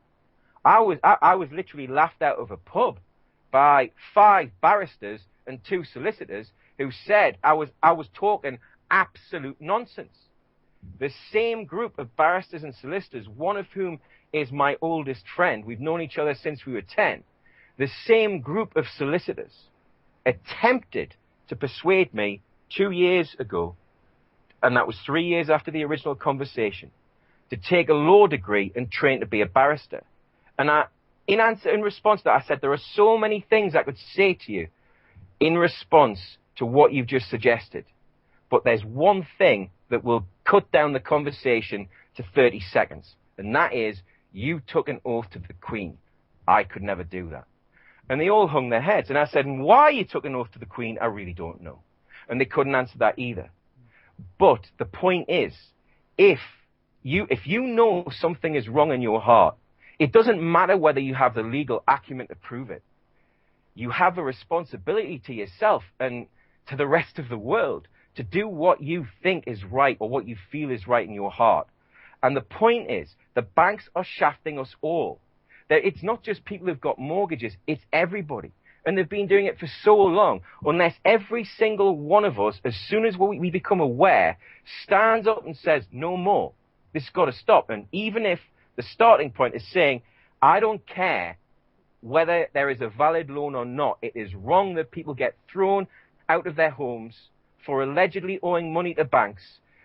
I was literally laughed out of a pub by 5 barristers and 2 solicitors who said I was talking absolute nonsense. The same group of barristers and solicitors, one of whom is my oldest friend, we've known each other since we were 10, the same group of solicitors attempted to persuade me 2 years ago, and that was 3 years after the original conversation, to take a law degree and train to be a barrister. And in response to that, I said, there are so many things I could say to you in response to what you've just suggested. But there's one thing that will cut down the conversation to 30 seconds. And that is, you took an oath to the Queen. I could never do that. And they all hung their heads. And I said, and why you took an oath to the Queen, I really don't know. And they couldn't answer that either. But the point is, if you know something is wrong in your heart, it doesn't matter whether you have the legal acumen to prove it. You have a responsibility to yourself and to the rest of the world to do what you think is right or what you feel is right in your heart. And the point is, the banks are shafting us all. It's not just people who've got mortgages, it's everybody. And they've been doing it for so long, unless every single one of us, as soon as we become aware, stands up and says, no more, this has got to stop. And even if the starting point is saying, I don't care whether there is a valid loan or not, it is wrong that people get thrown out of their homes for allegedly owing money to banks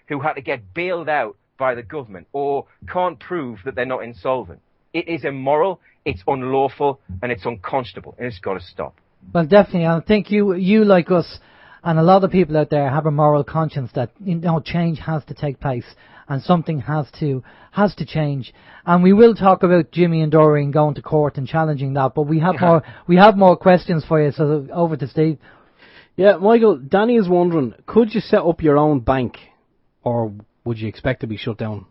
who had to get bailed out by the government or can't prove that they're not insolvent. It is immoral, it's unlawful, and it's unconscionable, and it's got to stop.
Well, definitely. I think you like us and a lot of people out there have a moral conscience that change has to take place and something has to change. And we will talk about Jimmy and Dury and going to court and challenging that. But we have more questions for you. So over to Steve.
Yeah, Michael, Danny is wondering, could you set up your own bank, or would you expect to be shut down?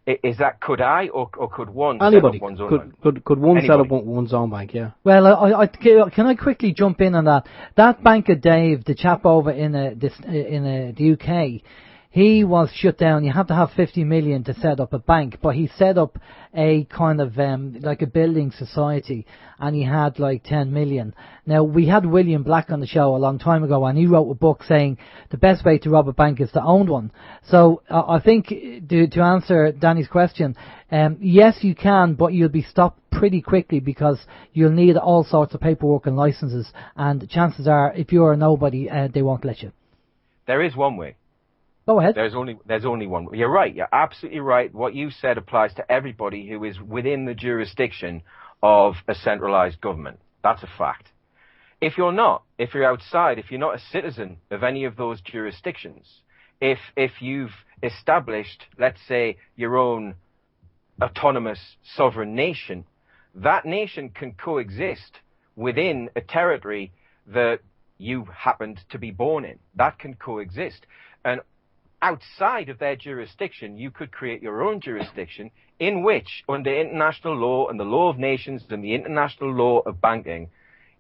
Is that could I or could one
Anybody
set up one's own bank?
Could one
Anybody.
set up one's own bank? Yeah.
Well, can I quickly jump in on that? That Bank of Dave, the chap over in the UK, he was shut down. You have to have 50 million to set up a bank, but he set up a kind of like a building society, and he had like 10 million. Now, we had William Black on the show a long time ago, and he wrote a book saying the best way to rob a bank is to own one. So I think to answer Danny's question, yes, you can, but you'll be stopped pretty quickly because you'll need all sorts of paperwork and licenses, and chances are, if you're a nobody, they won't let you.
There is one way.
Go ahead.
There's only one. You're right. You're absolutely right. What you said applies to everybody who is within the jurisdiction of a centralized government. That's a fact. If you're not, if you're outside, if you're not a citizen of any of those jurisdictions, if you've established, let's say, your own autonomous sovereign nation, that nation can coexist within a territory that you happened to be born in. That can coexist. And outside of their jurisdiction, you could create your own jurisdiction in which, under international law and the law of nations and the international law of banking,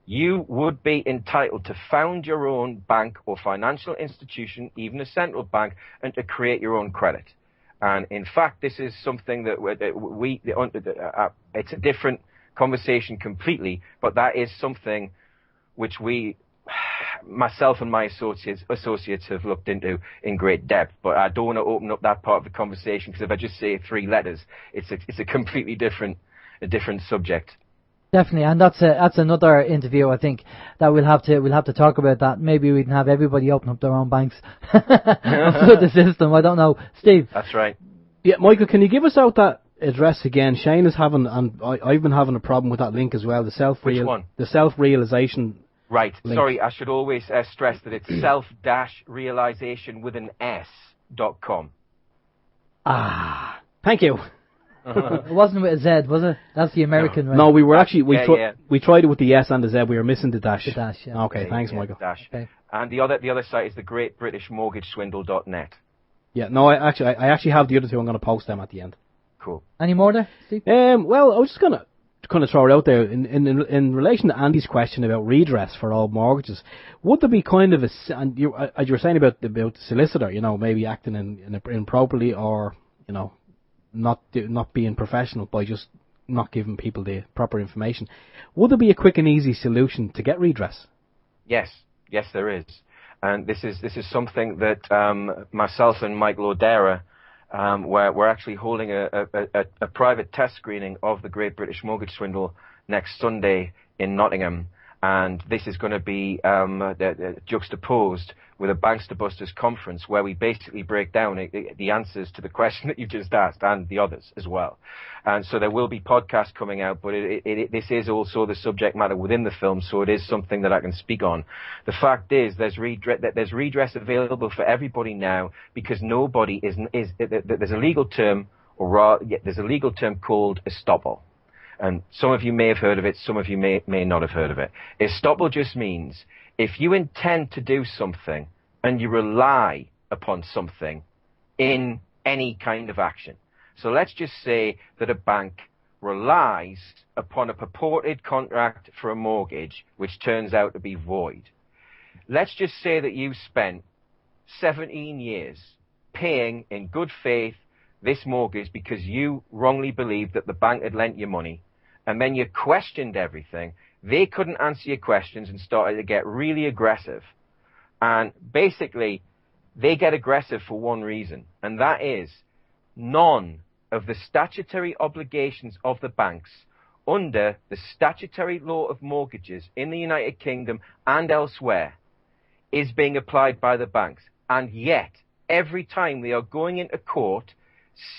you would be entitled to found your own bank or financial institution, even a central bank, and to create your own credit. And in fact, this is something that it's a different conversation completely, but that is something which myself and my associates have looked into in great depth. But I don't want to open up that part of the conversation, because if I just say 3 letters, it's a completely different subject. Definitely,
and that's another interview. I think that we'll have to talk about that. Maybe we can have everybody open up their own banks through the system. I don't know, Steve.
That's right.
Yeah, Michael, can you give us out that address again? Shane is having, and I've been having a problem with that link as well.
Which one?
The self-realization.
Right.
Link.
Sorry, I should always stress that it's self-realization with an S.com.
Ah, thank you.
It wasn't with a Z, was it? That's the American, right?
No, we were actually we tried it with the S and the Z. We were missing the dash.
The dash, yeah.
Okay, thanks, Michael.
Dash.
Okay.
And the other site is the greatbritishmortgageswindle.net.
Yeah, no, I actually have the other two. I'm going to post them at the end.
Cool.
Any more there, Steve?
Well, I was just going to throw it out there in relation to Andy's question about redress for all mortgages. Would there be kind of and you were saying about the solicitor, maybe acting improperly, or not being professional by just not giving people the proper information. Would there be a quick and easy solution to get redress?
Yes, there is, and this is something that myself and Michael O'Dara, we're actually holding a private test screening of the Great British Mortgage Swindle next Sunday in Nottingham. And this is going to be juxtaposed with a Bankster Busters conference, where we basically break down the answers to the question that you just asked, and the others as well. And so there will be podcasts coming out, but this is also the subject matter within the film, so it is something that I can speak on. The fact is, there's redress available for everybody now, because nobody there's a legal term, there's a legal term called Estoppel. And some of you may have heard of it, some of you may not have heard of it. Estoppel just means if you intend to do something and you rely upon something in any kind of action. So let's just say that a bank relies upon a purported contract for a mortgage which turns out to be void. Let's just say that you spent 17 years paying in good faith this mortgage because you wrongly believed that the bank had lent you money, and then you questioned everything. They couldn't answer your questions and started to get really aggressive. And basically, they get aggressive for one reason, and that is none of the statutory obligations of the banks under the statutory law of mortgages in the United Kingdom and elsewhere is being applied by the banks. And yet, every time they are going into court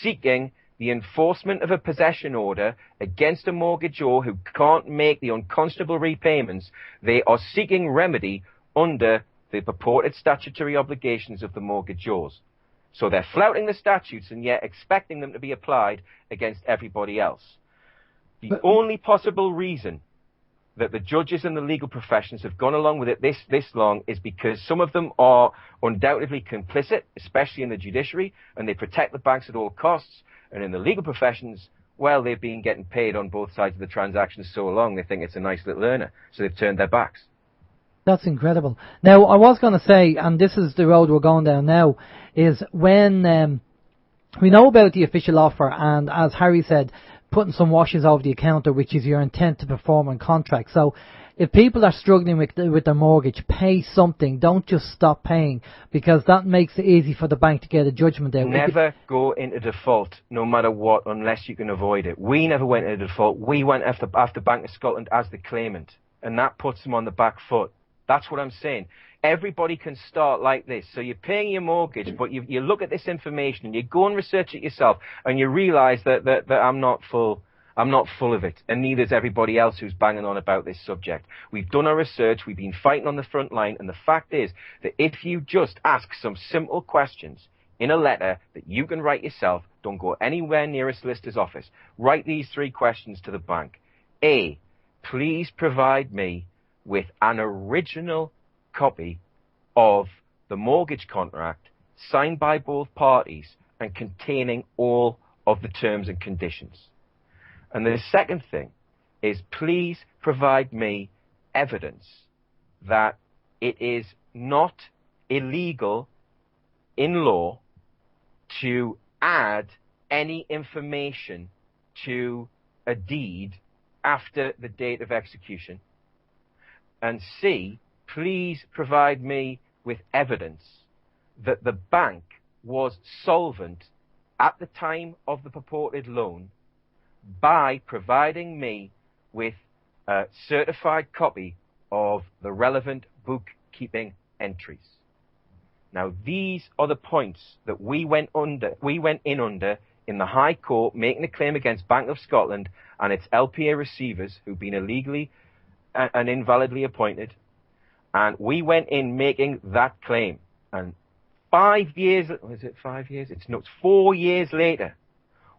seeking the enforcement of a possession order against a mortgagor who can't make the unconscionable repayments, they are seeking remedy under the purported statutory obligations of the mortgagors. So they're flouting the statutes and yet expecting them to be applied against everybody else. The only possible reason that the judges and the legal professions have gone along with it this long is because some of them are undoubtedly complicit, especially in the judiciary, and they protect the banks at all costs. And in the legal professions, well, they've been getting paid on both sides of the transaction so long, they think it's a nice little earner, so they've turned their backs.
That's incredible. Now, I was going to say, and this is the road we're going down now, is when we know about the official offer, and as Harry said, putting some washes over the counter, which is your intent to perform on contract. So if people are struggling with their mortgage, pay something. Don't just stop paying, because that makes it easy for the bank to get a judgment out.
Never go into default, no matter what, unless you can avoid it. We never went into default. We went after Bank of Scotland as the claimant, and that puts them on the back foot. That's what I'm saying. Everybody can start like this. So you're paying your mortgage, but you look at this information and you go and research it yourself, and you realise that I'm not full of it, and neither is everybody else who's banging on about this subject. We've done our research, we've been fighting on the front line, and the fact is that if you just ask some simple questions in a letter that you can write yourself, don't go anywhere near a solicitor's office. Write these 3 questions to the bank. A, please provide me with an original copy of the mortgage contract signed by both parties and containing all of the terms and conditions. And the second thing is, please provide me evidence that it is not illegal in law to add any information to a deed after the date of execution? And C, please provide me with evidence that the bank was solvent at the time of the purported loan by providing me with a certified copy of the relevant bookkeeping entries. Now, these are the points that we went in under in the High Court, making a claim against Bank of Scotland and its LPA receivers who've been illegally and invalidly appointed. And we went in making that claim. And 5 years, was it 5 years? It's 4 years later,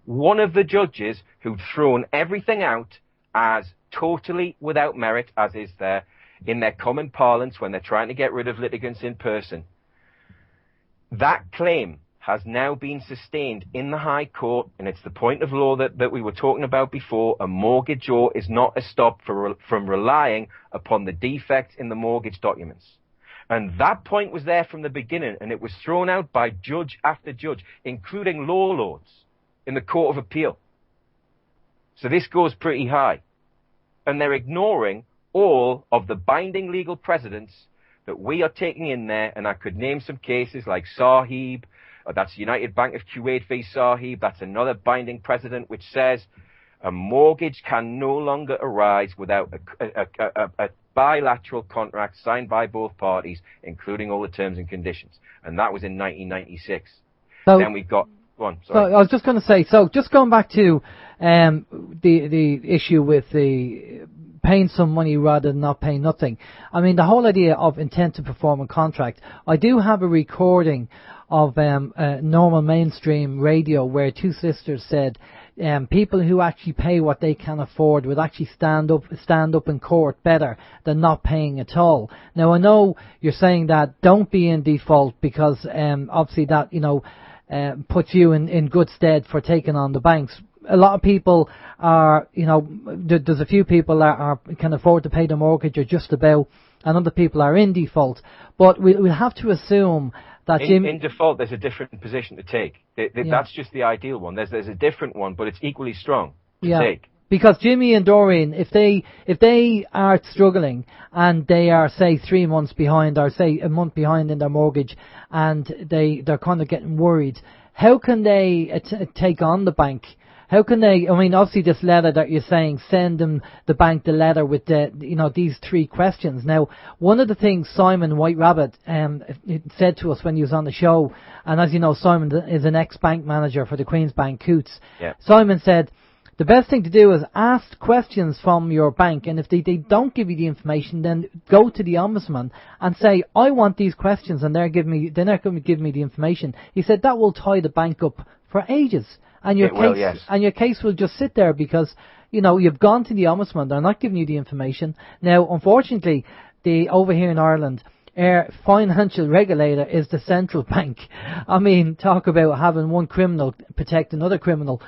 one of the judges who'd thrown everything out as totally without merit, as is in their common parlance when they're trying to get rid of litigants in person, that claim has now been sustained in the High Court, and it's the point of law that we were talking about before. A mortgagor is not stopped from relying upon the defects in the mortgage documents. And that point was there from the beginning, and it was thrown out by judge after judge, including law lords in the Court of Appeal. So this goes pretty high. And they're ignoring all of the binding legal precedents that we are taking in there, and I could name some cases like Sahib, that's United Bank of Kuwait v Sahib, that's another binding precedent which says a mortgage can no longer arise without a bilateral contract signed by both parties, including all the terms and conditions. And that was in 1996.
So,
then we've got... Go on,
so
sorry.
I was just going to say, so just going back to the issue with the paying some money rather than not paying nothing. I mean, the whole idea of intent to perform a contract. I do have a recording of normal mainstream radio where two sisters said people who actually pay what they can afford would actually stand up in court better than not paying at all. Now, I know you're saying that don't be in default because obviously that, puts you in good stead for taking on the banks. A lot of people are, there's a few people that can afford to pay the mortgage or just about, and other people are in default. But we'll have to assume that
in default, there's a different position to take. That's just the ideal one. There's a different one, but it's equally strong to take.
Because Jimmy and Doreen, if they are struggling and they are, say, 3 months behind or, say, a month behind in their mortgage and they're kind of getting worried, how can they take on the bank? How can they, I mean, obviously this letter that you're saying, send them, the bank, the letter with these 3 questions. Now, one of the things Simon White Rabbit said to us when he was on the show, and as you know, Simon is an ex-bank manager for the Queen's Bank, Coots. Yeah. Simon said, the best thing to do is ask questions from your bank, and if they don't give you the information, then go to the Ombudsman and say, I want these questions, and they're not going to give me the information. He said that will tie the bank up for ages. And your case will just sit there because, you've gone to the Ombudsman. They're not giving you the information. Now, unfortunately, over here in Ireland, our financial regulator is the central bank. I mean, talk about having one criminal protect another criminal.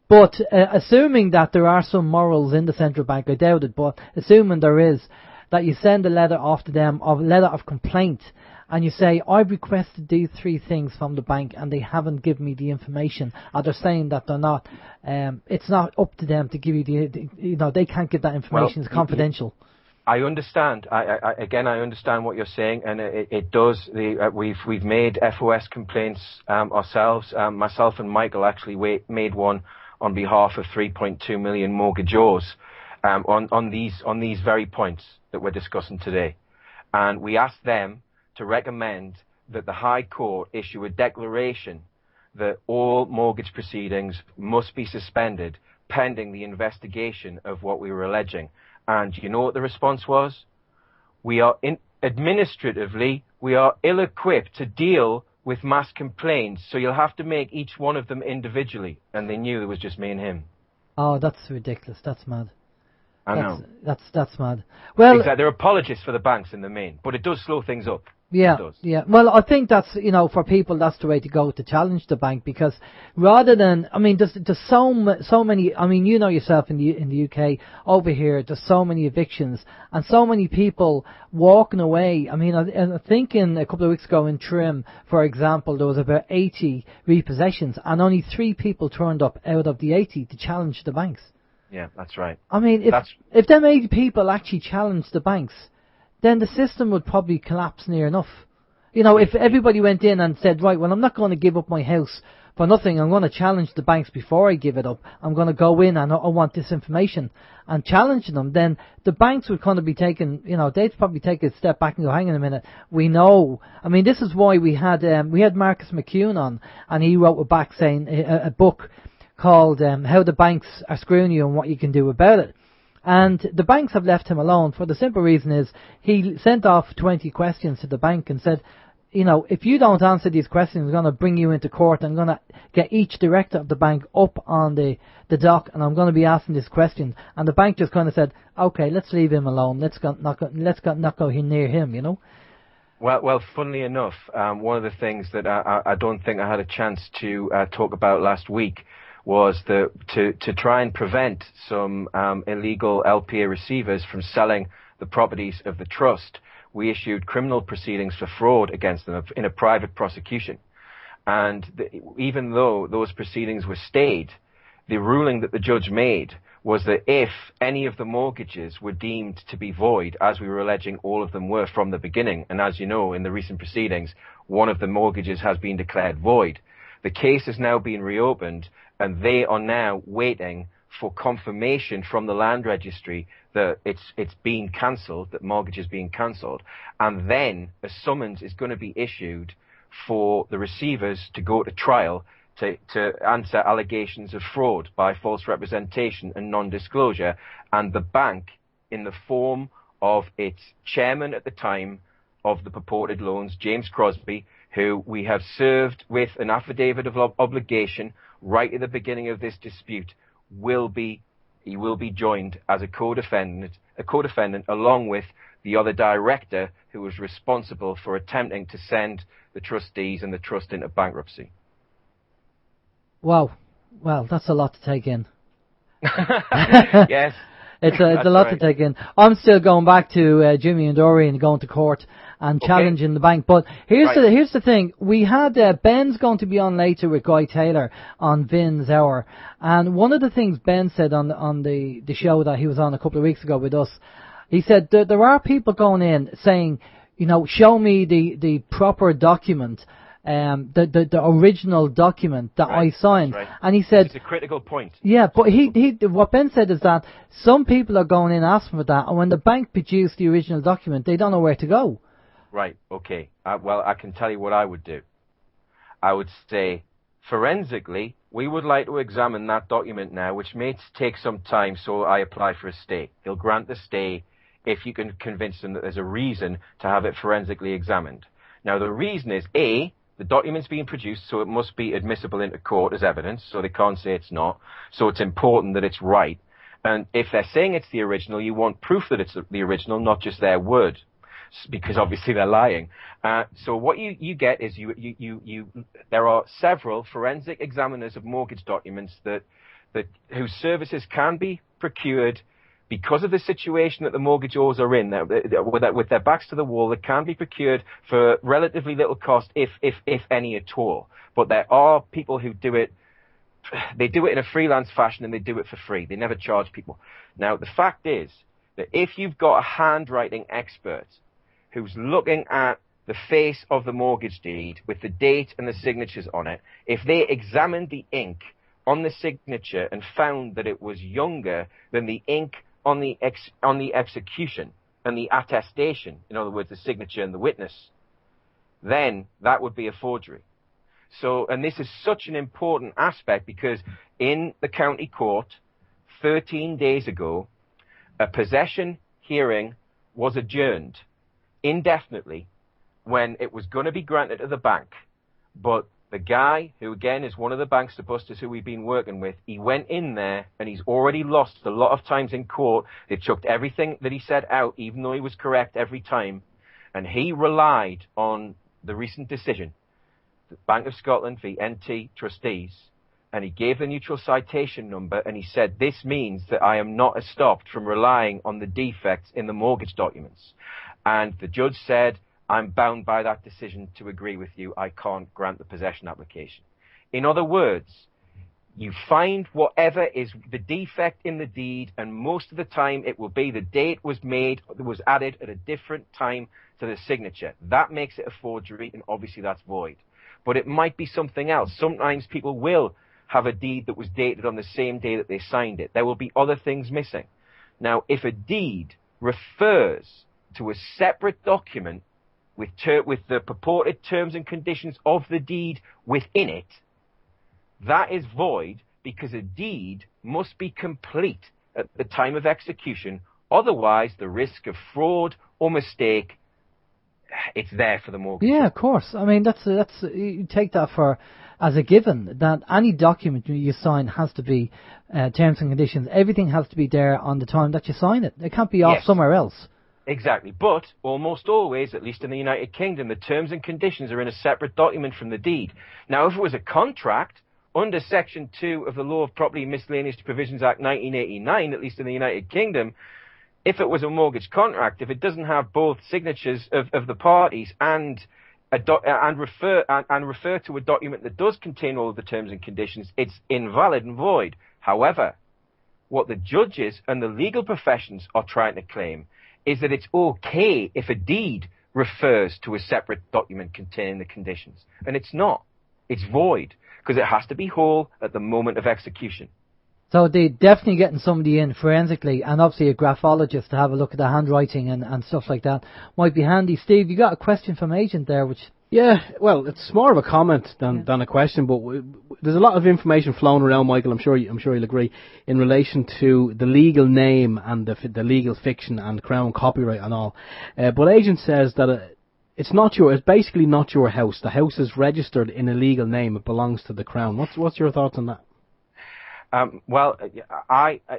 But assuming that there are some morals in the central bank, I doubt it, but assuming there is, that you send a letter off to them, a letter of complaint, and you say, I've requested these 3 things from the bank and they haven't given me the information, or they're saying that they're not, it's not up to them to give you they can't give that information, it's confidential.
I understand. I understand what you're saying, and it does. We've made FOS complaints ourselves. Myself and Michael actually made one on behalf of 3.2 million mortgagors on these very points that we're discussing today, and we asked them to recommend that the High Court issue a declaration that all mortgage proceedings must be suspended pending the investigation of what we were alleging. And you know what the response was? Administratively, we are ill-equipped to deal with mass complaints, so you'll have to make each one of them individually. And they knew it was just me and him.
Oh, that's ridiculous. That's mad.
I know.
That's mad. Well,
exactly. They're apologists for the banks in the main, but it does slow things up.
Yeah,
It does.
yeah. Well, I think that's, for people, that's the way to go, to challenge the bank, because rather than, there's so many. Yourself in the UK, over here, there's so many evictions and so many people walking away. I think in a couple of weeks ago in Trim, for example, there was about 80 repossessions, and only 3 people turned up out of the 80 to challenge the banks.
Yeah, that's right.
If them 80 people actually challenged the banks, then the system would probably collapse near enough. If everybody went in and said, right, well, I'm not going to give up my house for nothing, I'm going to challenge the banks before I give it up, I'm going to go in and I want this information, and challenge them, then the banks would kind of be taking, they'd probably take a step back and go, hang on a minute, we know. This is why we had Marcus McCune on, and he wrote back saying a book called How the Banks Are Screwing You and What You Can Do About It. And the banks have left him alone for the simple reason is he sent off 20 questions to the bank and said, if you don't answer these questions, I'm going to bring you into court. I'm going to get each director of the bank up on the dock, and I'm going to be asking this question. And the bank just kind of said, okay, let's leave him alone. Let's not go near him,
Well, funnily enough, one of the things that I don't think I had a chance to talk about last week was to try and prevent some illegal LPA receivers from selling the properties of the trust. We issued criminal proceedings for fraud against them in a private prosecution. And even though those proceedings were stayed, the ruling that the judge made was that if any of the mortgages were deemed to be void, as we were alleging all of them were from the beginning, and as you know, in the recent proceedings, one of the mortgages has been declared void, the case has now been reopened, and they are now waiting for confirmation from the land registry that it's being cancelled, that mortgage is being cancelled, and then a summons is going to be issued for the receivers to go to trial to answer allegations of fraud by false representation and non-disclosure, and the bank, in the form of its chairman at the time of the purported loans, James Crosby, who we have served with an affidavit of obligation right at the beginning of this dispute, will be joined as a co-defendant along with the other director who was responsible for attempting to send the trustees and the trust into bankruptcy.
Wow. Well, that's a lot to take in.
Yes.
It's a lot to take in. I'm still going back to Jimmy and Dury and going to court and challenging the bank. But here's the thing. We had Ben's going to be on later with Guy Taylor on Vin's Hour, and one of the things Ben said on the show that he was on a couple of weeks ago with us, he said there are people going in saying, show me the proper document. The original document that I signed, and he said
it's a critical point.
Yeah, but what Ben said is that some people are going in asking for that, and when the bank produce the original document, they don't know where to go.
Right. Okay. Well, I can tell you what I would do. I would say, forensically, we would like to examine that document now, which may take some time. So I apply for a stay. He'll grant the stay if you can convince them that there's a reason to have it forensically examined. Now, the reason is A, the document's being produced, so it must be admissible into court as evidence, so they can't say it's not. So it's important that it's right. And if they're saying it's the original, you want proof that it's the original, not just their word, because obviously they're lying. So what you get is there are several forensic examiners of mortgage documents that whose services can be procured because of the situation that the mortgagors are in, with their backs to the wall, that can be procured for relatively little cost, if any at all. But there are people who do it. They do it in a freelance fashion, and they do it for free. They never charge people. Now, the fact is that if you've got a handwriting expert who's looking at the face of the mortgage deed with the date and the signatures on it, if they examined the ink on the signature and found that it was younger than the ink on the execution and the attestation, in other words, the signature and the witness, then that would be a forgery. So, and this is such an important aspect because in the county court, 13 days ago, a possession hearing was adjourned indefinitely when it was going to be granted to the bank. But the guy, who again is one of the bank supporters who we've been working with, he went in there and he's already lost a lot of times in court. They chucked everything that he said out, even though he was correct every time. and he relied on the recent decision, the Bank of Scotland v NT trustees, and he gave the neutral citation number, and he said, this means that I am not stopped from relying on the defects in the mortgage documents. And the judge said, I'm bound by that decision to agree with you. I can't grant the possession application. In other words, you find whatever is the defect in the deed, and most of the time it will be the date was added at a different time to the signature. That makes it a forgery, and obviously that's void. But it might be something else. Sometimes people will have a deed that was dated on the same day that they signed it. There will be other things missing. Now, if a deed refers to a separate document with the purported terms and conditions of the deed within it, that is void, because a deed must be complete at the time of execution. Otherwise, the risk of fraud or mistake, it's there for the mortgage.
Yeah, of course. I mean, that's you take that as a given, that any document you sign has to be terms and conditions. Everything has to be there on the time that you sign it. It can't be off somewhere else.
Exactly. But almost always, at least in the United Kingdom, the terms and conditions are in a separate document from the deed. Now, if it was a contract, under Section 2 of the Law of Property Miscellaneous Provisions Act 1989, at least in the United Kingdom, if it was a mortgage contract, if it doesn't have both signatures of the parties and refer to a document that does contain all of the terms and conditions, it's invalid and void. However, what the judges and the legal professions are trying to claim is that it's okay if a deed refers to a separate document containing the conditions. And it's not. It's void, because it has to be whole at the moment of execution.
So they're definitely getting somebody in forensically, and obviously a graphologist to have a look at the handwriting and stuff like that might be handy. Steve, you got a question from Agent there, which...
Yeah, well, it's more of a comment than a question, but there's a lot of information flowing around, Michael, I'm sure you'll agree, in relation to the legal name and the legal fiction and Crown copyright and all. But Agent says that it's basically not your house. The house is registered in a legal name. It belongs to the Crown. What's your thoughts on that?
Well,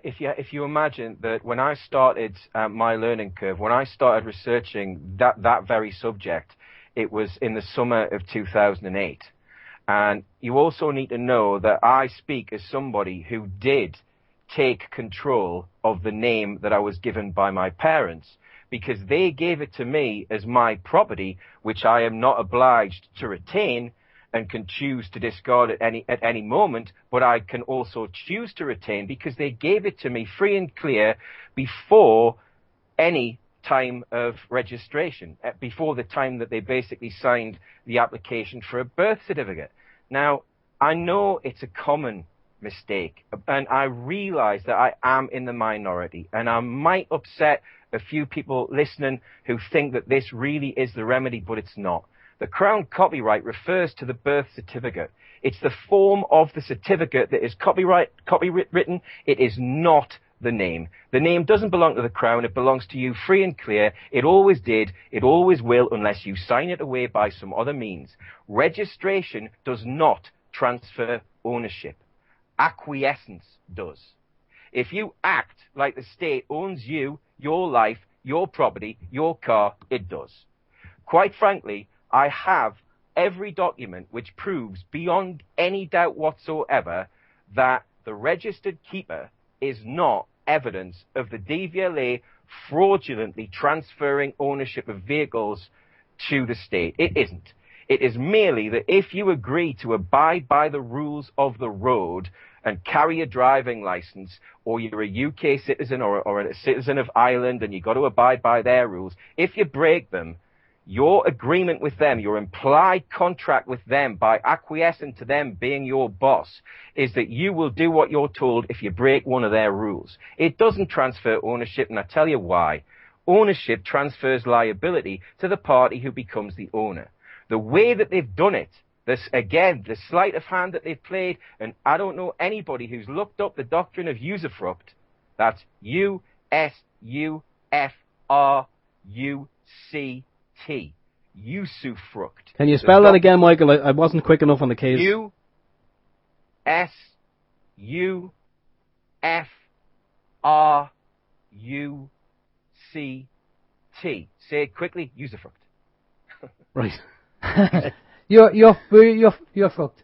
if you imagine that when I started my learning curve, when I started researching that very subject, it was in the summer of 2008. And you also need to know that I speak as somebody who did take control of the name that I was given by my parents, because they gave it to me as my property, which I am not obliged to retain and can choose to discard at any moment, but I can also choose to retain because they gave it to me free and clear before any time of registration, before the time that they basically signed the application for a birth certificate. Now, I know it's a common mistake, and I realize that I am in the minority, and I might upset a few people listening who think that this really is the remedy, but it's not. The Crown copyright refers to the birth certificate. It's the form of the certificate that is copywritten. It is not the name. The name doesn't belong to the Crown. It belongs to you free and clear. It always did. It always will, unless you sign it away by some other means. Registration does not transfer ownership. Acquiescence does. If you act like the state owns you, your life, your property, your car, it does. Quite frankly, I have every document which proves beyond any doubt whatsoever that the registered keeper is not evidence of the DVLA fraudulently transferring ownership of vehicles to the state. It isn't. It is merely that if you agree to abide by the rules of the road and carry a driving license, or you're a UK citizen or a citizen of Ireland and you've got to abide by their rules, if you break them, your agreement with them, your implied contract with them by acquiescing to them being your boss, is that you will do what you're told if you break one of their rules. It doesn't transfer ownership, and I tell you why. Ownership transfers liability to the party who becomes the owner. The way that they've done it, again, the sleight of hand that they've played, and I don't know anybody who's looked up the doctrine of usufruct. That's U-S-U-F-R-U-C-T. Usufruct.
Can you spell that again, Michael? I wasn't quick enough on the case.
U-S-U-F-R-U-C-T. Say it quickly. Usufruct.
Right.
You're fucked.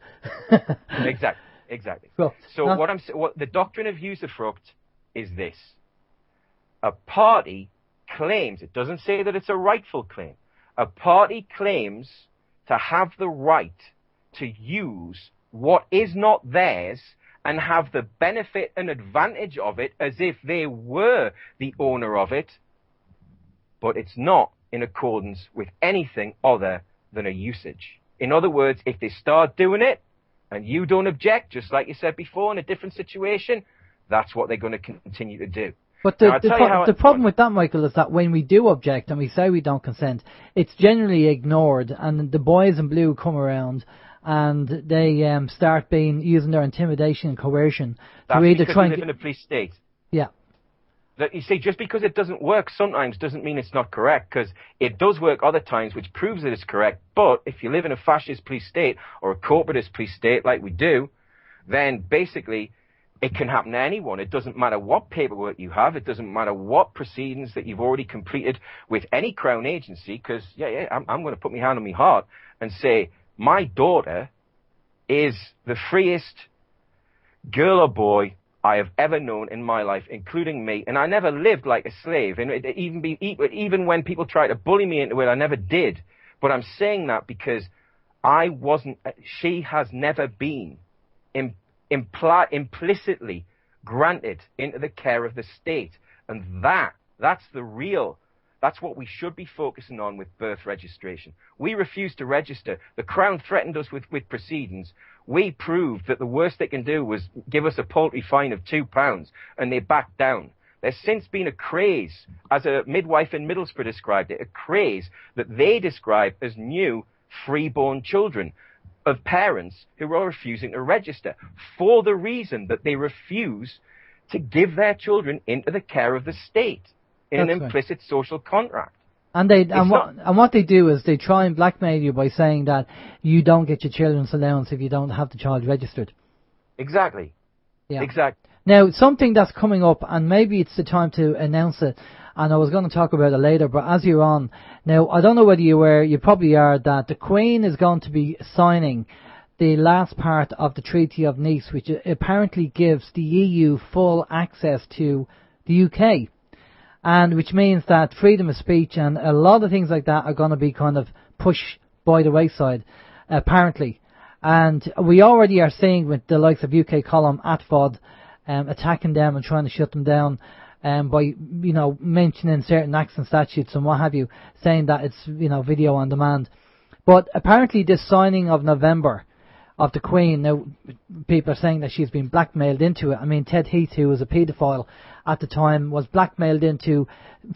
Exactly.
Fucked.
So
Huh?
what the doctrine of usufruct is this: a party claims, it doesn't say that it's a rightful claim. A party claims to have the right to use what is not theirs and have the benefit and advantage of it as if they were the owner of it, but it's not in accordance with anything other than a usage. In other words, if they start doing it and you don't object, just like you said before in a different situation, that's what they're going to continue to do.
But
Now,
the problem with that, Michael, is that when we do object and we say we don't consent, it's generally ignored, and the boys in blue come around and they start using their intimidation and coercion
that's
to either
because
try
we
and
live in a police state.
Yeah.
That, you see, just because it doesn't work sometimes doesn't mean it's not correct, because it does work other times, which proves that it's correct. But if you live in a fascist police state or a corporatist police state like we do, then basically it can happen to anyone. It doesn't matter what paperwork you have. It doesn't matter what proceedings that you've already completed with any Crown agency, because, I'm going to put my hand on my heart and say, my daughter is the freest girl or boy I have ever known in my life, including me, and I never lived like a slave. And even when people try to bully me into it, I never did. But I'm saying that because I wasn't. She has never been implicitly granted into the care of the state, and that's the real. That's what we should be focusing on with birth registration. We refused to register. The Crown threatened us with proceedings. We proved that the worst they can do was give us a paltry fine of £2, and they backed down. There's since been a craze, as a midwife in Middlesbrough described it, a craze that they describe as new freeborn children of parents who are refusing to register for the reason that they refuse to give their children into the care of the state in an implicit social contract.
And what they do is they try and blackmail you by saying that you don't get your children's allowance if you don't have the child registered.
Exactly.
Yeah.
Exactly.
Now, something that's coming up, and maybe it's the time to announce it, and I was going to talk about it later, but as you're on, now, I don't know whether you're aware, you probably are, that the Queen is going to be signing the last part of the Treaty of Nice, which apparently gives the EU full access to the UK. And which means that freedom of speech and a lot of things like that are going to be kind of pushed by the wayside, apparently. And we already are seeing with the likes of UK Column at FOD attacking them and trying to shut them down by, mentioning certain acts and statutes and what have you, saying that it's, video on demand. But apparently this signing of November of the Queen, now people are saying that she's been blackmailed into it. I mean, Ted Heath, who was a paedophile at the time, was blackmailed into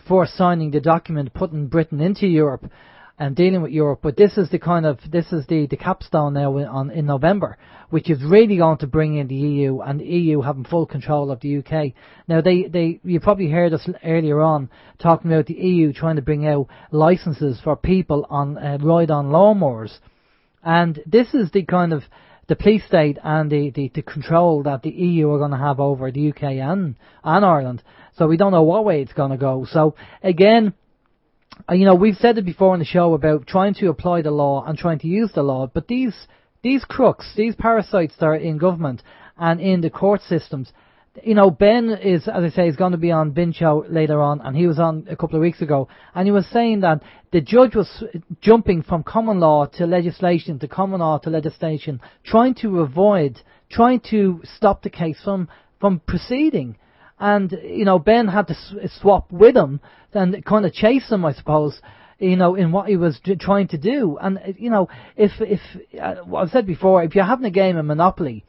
for signing the document, putting Britain into Europe and dealing with Europe. But this is the capstone now in November, which is really going to bring in the EU, and the EU having full control of the UK. Now you probably heard us earlier on talking about the EU trying to bring out licenses for people on ride-on lawnmowers. And this is the kind of the police state and the control that the EU are going to have over the UK and Ireland. So we don't know what way it's going to go. So again, we've said it before on the show about trying to apply the law and trying to use the law. But these crooks, these parasites that are in government and in the court systems, Ben is, as I say, is going to be on Bin Show later on, and he was on a couple of weeks ago, and he was saying that the judge was jumping from common law to legislation to common law to legislation, trying to stop the case from proceeding. And, Ben had to swap with him and kind of chase him, I suppose, in what he was trying to do. And, if I've said before, if you're having a game of Monopoly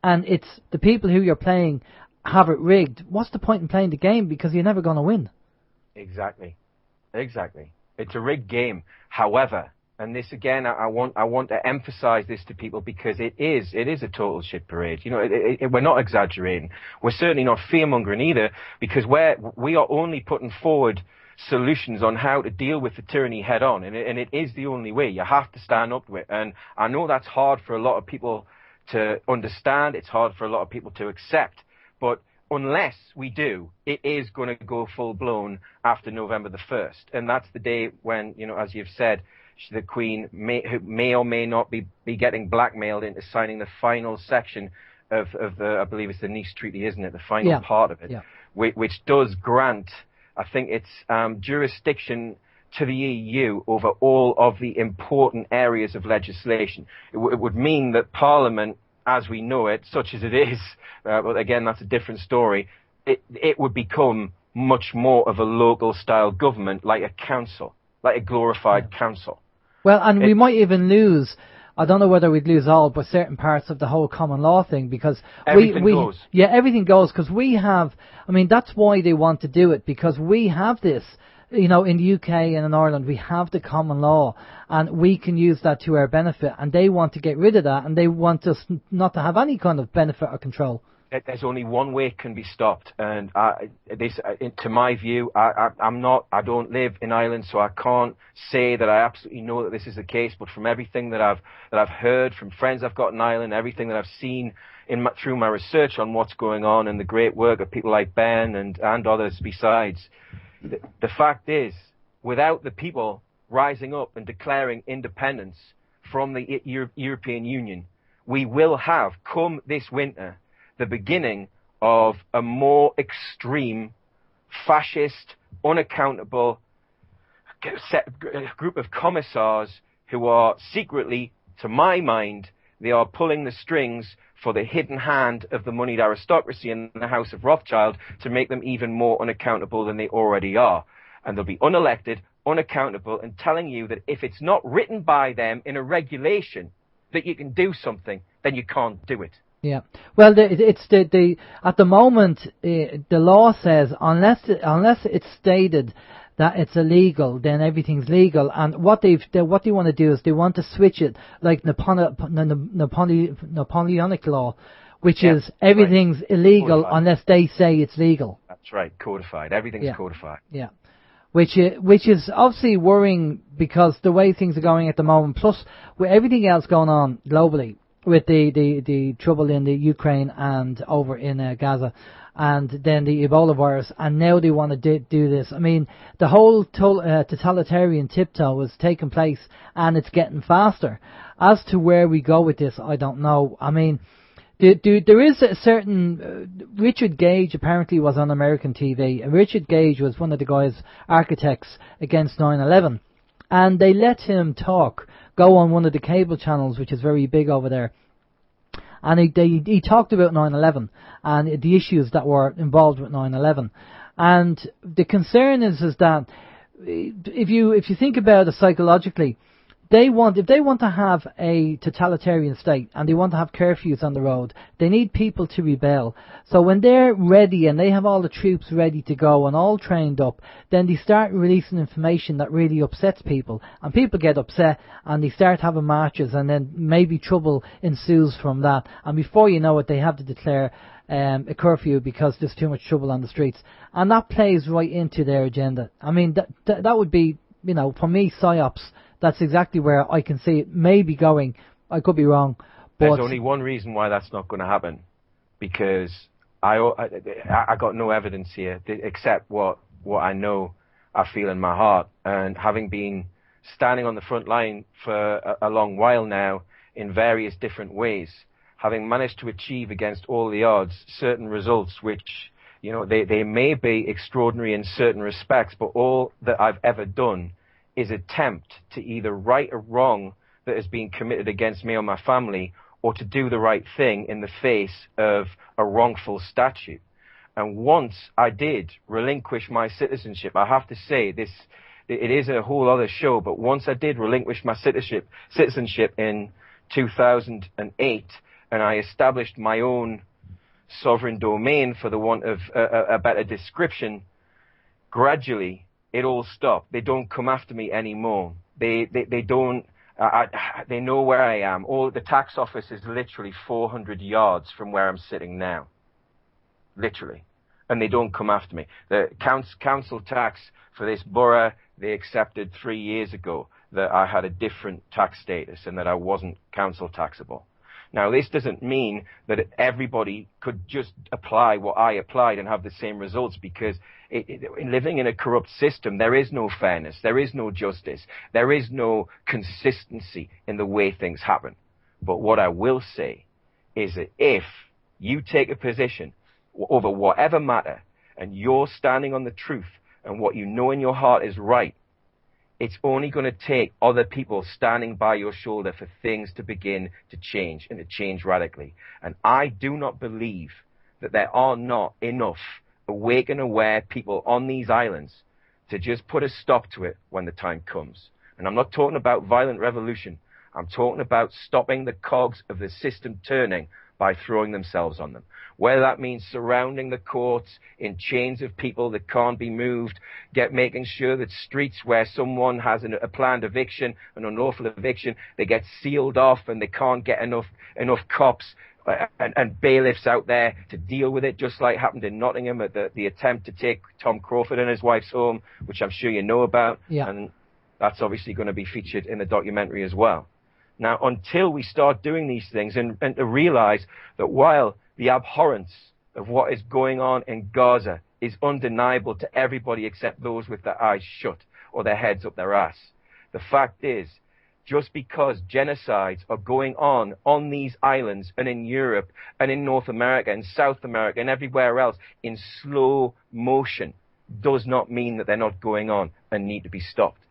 and it's the people who you're playing have it rigged, what's the point in playing the game? Because you're never going to win.
Exactly. It's a rigged game. However, and this again, I want to emphasize this to people because it is a total shit parade. We're not exaggerating. We're certainly not fear-mongering either, because we are only putting forward solutions on how to deal with the tyranny head on, and it is the only way. You have to stand up to it. And I know that's hard for a lot of people to understand. It's hard for a lot of people to accept. But unless we do, it is going to go full-blown after November the 1st. And that's the day when, as you've said, the Queen who may or may not be getting blackmailed into signing the final section of the, I believe it's the Nice Treaty, isn't it? The final part of it, which does grant, I think it's jurisdiction to the EU over all of the important areas of legislation. It would mean that Parliament, as we know it, such as it is, but again, that's a different story, it would become much more of a local style government, like a council, like a glorified council.
Well, and we might even lose, I don't know whether we'd lose all, but certain parts of the whole common law thing, because
everything goes.
Yeah, everything goes, because we have, I mean, that's why they want to do it, because we have this, you know, in the UK and in Ireland, we have the common law, and we can use that to our benefit, and they want to get rid of that, and they want us not to have any kind of benefit or control.
There's only one way it can be stopped, and to my view, I don't live in Ireland, so I can't say that I absolutely know that this is the case. But from everything that I've heard from friends I've got in Ireland, everything that I've seen through my research on what's going on, and the great work of people like Ben and others besides, the fact is, without the people rising up and declaring independence from the European Union, we will have, come this winter, the beginning of a more extreme, fascist, unaccountable group of commissars who are secretly, to my mind, they are pulling the strings for the hidden hand of the moneyed aristocracy in the House of Rothschild to make them even more unaccountable than they already are. And they'll be unelected, unaccountable, and telling you that if it's not written by them in a regulation that you can do something, then you can't do it.
Yeah, well, it's at the moment the law says unless it's stated that it's illegal, then everything's legal. And what they want to do is they want to switch it like Napoleonic law, which is everything's illegal unless they say it's legal.
That's right, codified. Everything's codified.
Yeah. Which is obviously worrying because the way things are going at the moment, plus with everything else going on globally, with the trouble in the Ukraine and over in Gaza, and then the Ebola virus, and now they want to do this. I mean, the whole totalitarian tiptoe is taking place, and it's getting faster. As to where we go with this, I don't know. I mean, there is a certain Richard Gage apparently was on American TV, and Richard Gage was one of the guys architects against 9/11, and they let him go on one of the cable channels, which is very big over there, and he talked about 9/11 and the issues that were involved with 9/11, and the concern is that if you think about it psychologically, if they want to have a totalitarian state and they want to have curfews on the road, they need people to rebel. So when they're ready and they have all the troops ready to go and all trained up, then they start releasing information that really upsets people, and people get upset and they start having marches, and then maybe trouble ensues from that, and before you know it they have to declare a curfew because there's too much trouble on the streets, and that plays right into their agenda. I mean, that would be, you know, for me, Sysops. That's exactly where I can see it maybe going. I could be wrong. But
there's only one reason why that's not going to happen, because I got no evidence here except what I know, I feel in my heart. And having been standing on the front line for a long while now in various different ways, having managed to achieve against all the odds certain results which, you know, they may be extraordinary in certain respects, but all that I've ever done is attempt to either right a wrong that has been committed against me or my family, or to do the right thing in the face of a wrongful statute. And once I did relinquish my citizenship, I have to say this, it is a whole other show, but once I did relinquish my citizenship in 2008, and I established my own sovereign domain, for the want of a better description, gradually it all stopped. They don't come after me anymore. They don't. They know where I am. The tax office is literally 400 yards from where I'm sitting now. Literally. And they don't come after me. The council tax for this borough, they accepted 3 years ago that I had a different tax status and that I wasn't council taxable. Now, this doesn't mean that everybody could just apply what I applied and have the same results, because living in a corrupt system, there is no fairness, there is no justice, there is no consistency in the way things happen. But what I will say is that if you take a position over whatever matter and you're standing on the truth and what you know in your heart is right, it's only going to take other people standing by your shoulder for things to begin to change, and to change radically. And I do not believe that there are not enough awake and aware people on these islands to just put a stop to it when the time comes. And I'm not talking about violent revolution. I'm talking about stopping the cogs of the system turning by throwing themselves on them. Whether that means surrounding the courts in chains of people that can't be moved, making sure that streets where someone has a planned eviction, an unlawful eviction, they get sealed off and they can't get enough cops and bailiffs out there to deal with it, just like happened in Nottingham at the attempt to take Tom Crawford and his wife's home, which I'm sure you know about.
Yeah.
And that's obviously going to be featured in the documentary as well. Now, until we start doing these things and to realize that while the abhorrence of what is going on in Gaza is undeniable to everybody except those with their eyes shut or their heads up their ass, the fact is, just because genocides are going on these islands and in Europe and in North America and South America and everywhere else in slow motion, does not mean that they're not going on and need to be stopped.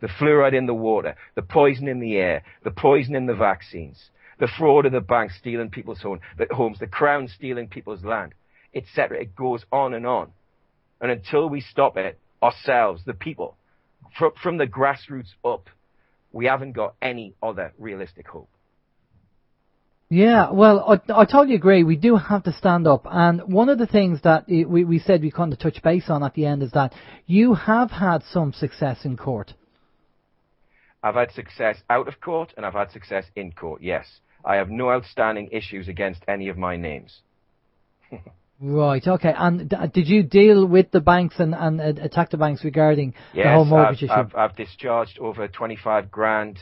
The fluoride in the water, the poison in the air, the poison in the vaccines, the fraud of the banks stealing people's homes, the crown stealing people's land, etc. It goes on. And until we stop it ourselves, the people, from the grassroots up, we haven't got any other realistic hope.
Yeah, well, I totally agree. We do have to stand up. And one of the things that we said we kind of touch base on at the end is that you have had some success in court.
I've had success out of court and I've had success in court, yes. I have no outstanding issues against any of my names.
Right, okay. And did you deal with the banks and attack the banks regarding the whole mortgage issue?
I've discharged over 25 grand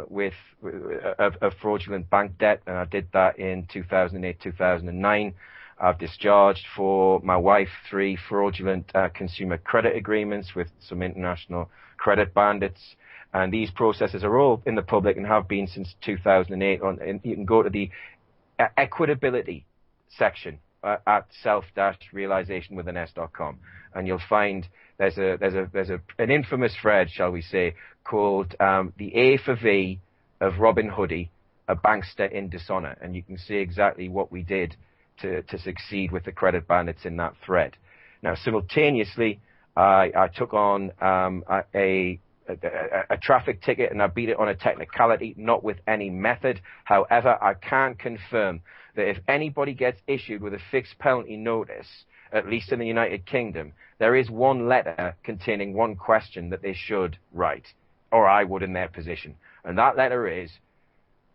with a fraudulent bank debt, and I did that in 2008, 2009. I've discharged for my wife 3 fraudulent consumer credit agreements with some international credit bandits. And these processes are all in the public and have been since 2008. And you can go to the equitability section at self-realization.com, and you'll find there's an infamous thread, shall we say, called the A for V of Robin Hoodie, a bankster in dishonor, and you can see exactly what we did to succeed with the credit bandits in that thread. Now, simultaneously, I took on a traffic ticket, and I beat it on a technicality, not with any method. However, I can confirm that if anybody gets issued with a fixed penalty notice, at least in the United Kingdom, there is one letter containing one question that they should write, or I would in their position. And that letter is,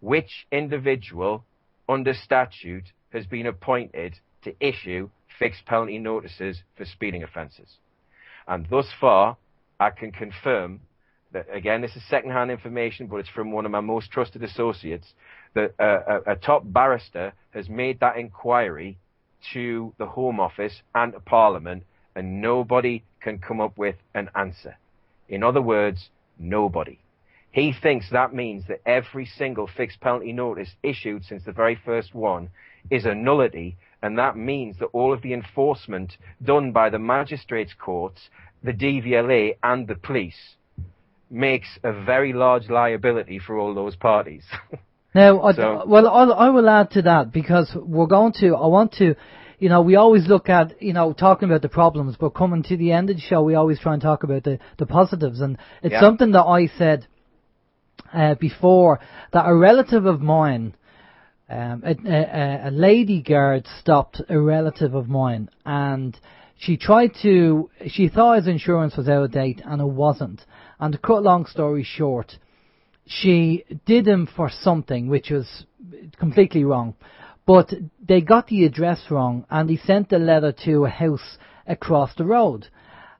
which individual under statute has been appointed to issue fixed penalty notices for speeding offences? And thus far, I can confirm that, again, this is second-hand information, but it's from one of my most trusted associates, that a top barrister has made that inquiry to the Home Office and to Parliament, and nobody can come up with an answer. In other words, nobody. He thinks that means that every single fixed penalty notice issued since the very first one is a nullity, and that means that all of the enforcement done by the magistrates' courts, the DVLA and the police makes a very large liability for all those parties.
Now, I will add to that, because I want to, we always look at, talking about the problems, but coming to the end of the show, we always try and talk about the positives. And it's something that I said before, that a relative of mine, a lady guard stopped a relative of mine, and she thought his insurance was out of date, and it wasn't. And to cut a long story short, she did him for something which was completely wrong. But they got the address wrong, and he sent the letter to a house across the road.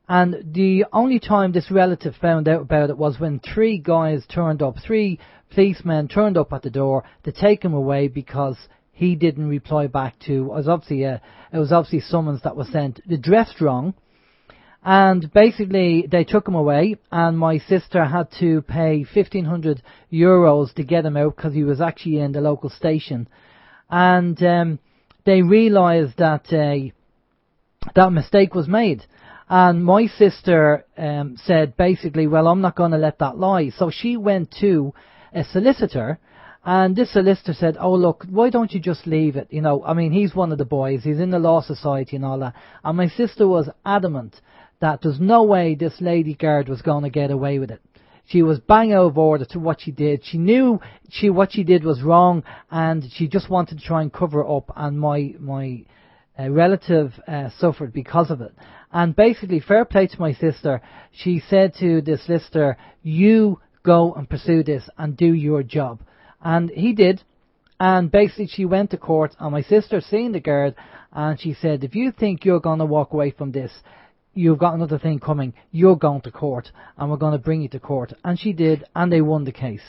And the only time this relative found out about it was when 3 guys turned up, 3 policemen turned up at the door to take him away because he didn't reply back to, it was obviously summons that was sent addressed wrong. And basically, they took him away, and my sister had to pay €1,500 to get him out because he was actually in the local station. And they realised that that mistake was made. And my sister said, basically, well, I'm not going to let that lie. So she went to a solicitor, and this solicitor said, oh, look, why don't you just leave it? You know, I mean, he's one of the boys, he's in the law society and all that. And my sister was adamant that there's no way this lady guard was going to get away with it. She was bang out of order to what she did. She knew what she did was wrong, and she just wanted to try and cover it up. And my relative suffered because of it. And basically, fair play to my sister, she said to the solicitor, you go and pursue this and do your job. And he did. And basically, she went to court, and my sister seen the guard, and she said, if you think you're going to walk away from this, you've got another thing coming. You're going to court, and we're going to bring you to court. And she did, and they won the case.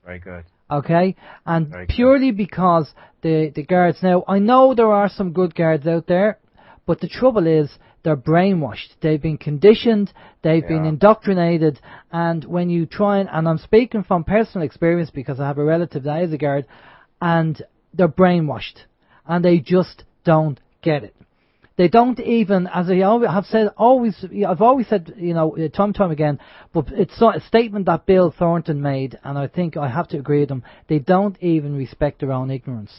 Very good.
Okay? And
Very
purely because the guards... Now, I know there are some good guards out there, but the trouble is they're brainwashed. They've been conditioned, they've been indoctrinated, and when you try and I'm speaking from personal experience because I have a relative that is a guard, and they're brainwashed, and they just don't get it. They don't even, as I have said, I've always said, you know, time and time again, but it's a statement that Bill Thornton made, and I think I have to agree with him. They don't even respect their own ignorance.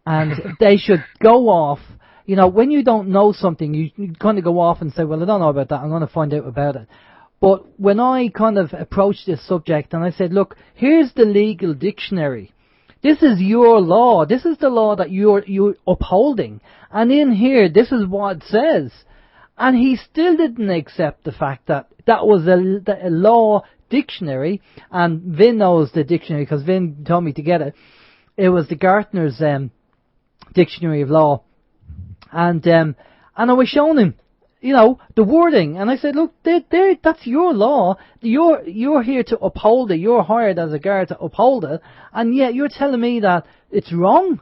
And they should go off, you know, when you don't know something, you kind of go off and say, well, I don't know about that, I'm going to find out about it. But when I kind of approached this subject and I said, look, here's the legal dictionary. This is your law. This is the law that you're upholding. And in here, this is what it says. And he still didn't accept the fact that that was a law dictionary. And Vin knows the dictionary because Vin told me to get it. It was the Gartner's Dictionary of Law. And I was showing him, you know, the wording, and I said, look, that's your law. You're here to uphold it. You're hired as a guard to uphold it, and yet you're telling me that it's wrong.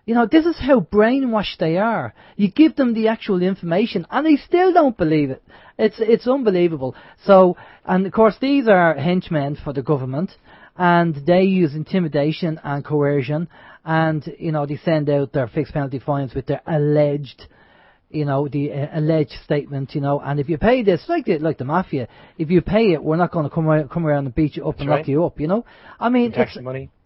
You know, this is how brainwashed they are. You give them the actual information, and they still don't believe it. It's unbelievable. So, and of course, these are henchmen for the government, and they use intimidation and coercion, and you know, they send out their fixed penalty fines with their alleged. You know, the alleged statement, you know, and if you pay this, like the mafia, if you pay it, we're not going to come around and beat you up and lock you up, you know. I mean,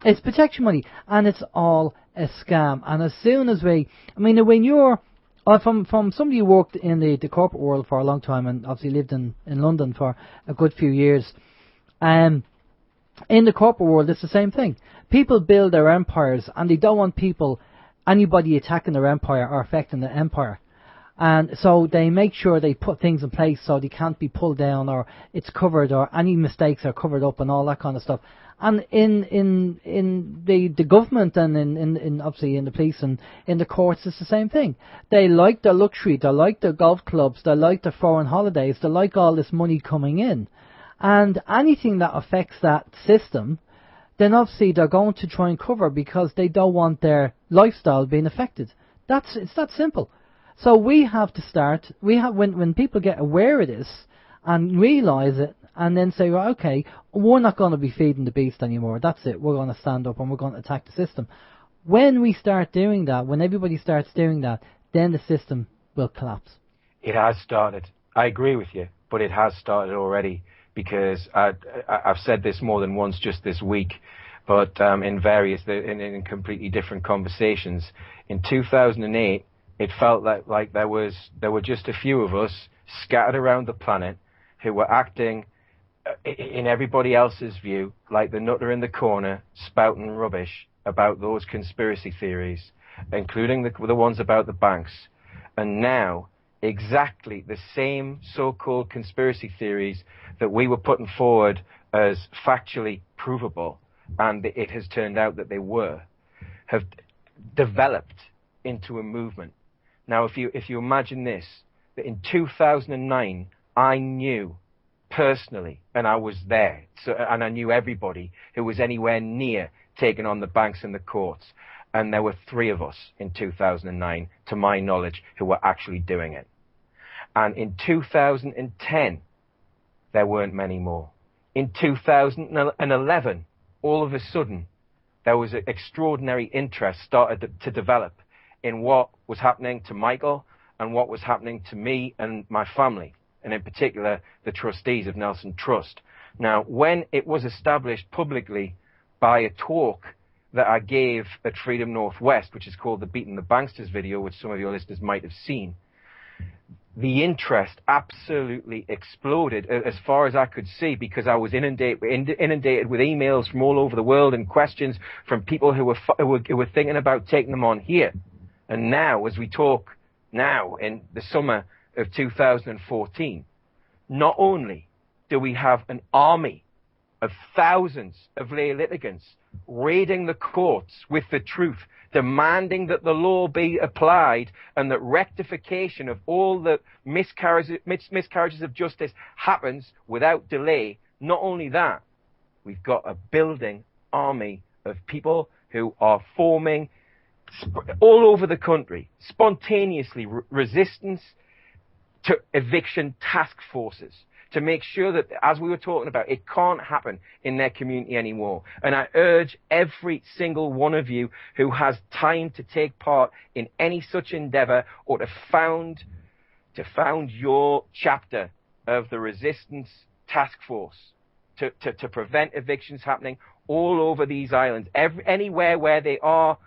it's protection money, and it's all a scam. And as soon as when you're, from somebody who worked in the corporate world for a long time, and obviously lived in London for a good few years, in the corporate world, it's the same thing. People build their empires, and they don't want anybody attacking their empire or affecting the empire. And so they make sure they put things in place so they can't be pulled down, or it's covered, or any mistakes are covered up, and all that kind of stuff. And in the government, and in obviously in the police and in the courts, it's the same thing. They like their luxury, they like their golf clubs, they like their foreign holidays, they like all this money coming in. And anything that affects that system, then obviously they're going to try and cover, because they don't want their lifestyle being affected. It's that simple. So we have to start. When people get aware of this and realise it, and then say, well, okay, we're not going to be feeding the beast anymore. That's it. We're going to stand up and we're going to attack the system. When we start doing that, when everybody starts doing that, then the system will collapse.
It has started. I agree with you, but it has started already, because I've said this more than once just this week, but in completely different conversations. In 2008. It felt like there were just a few of us scattered around the planet who were acting, in everybody else's view, like the nutter in the corner, spouting rubbish about those conspiracy theories, including the ones about the banks. And now, exactly the same so-called conspiracy theories that we were putting forward as factually provable, and it has turned out that they were, have developed into a movement. Now, if you imagine this, that in 2009, I knew personally, and I was there, and I knew everybody who was anywhere near taking on the banks and the courts. And there were 3 of us in 2009, to my knowledge, who were actually doing it. And in 2010, there weren't many more. In 2011, all of a sudden, there was an extraordinary interest started to develop in what was happening to Michael and what was happening to me and my family, and in particular, the trustees of Nelson Trust. Now, when it was established publicly by a talk that I gave at Freedom Northwest, which is called the Beating the Banksters video, which some of your listeners might have seen, the interest absolutely exploded as far as I could see, because I was inundated with emails from all over the world and questions from people who were thinking about taking them on here. And now, as we talk now in the summer of 2014, not only do we have an army of thousands of lay litigants raiding the courts with the truth, demanding that the law be applied and that rectification of all the miscarriages of justice happens without delay. Not only that, we've got a building army of people who are forming all over the country, spontaneously resistance to eviction task forces, to make sure that, as we were talking about, it can't happen in their community anymore. And I urge every single one of you who has time to take part in any such endeavour, or to found your chapter of the resistance task force to prevent evictions happening all over these islands. Anywhere where they are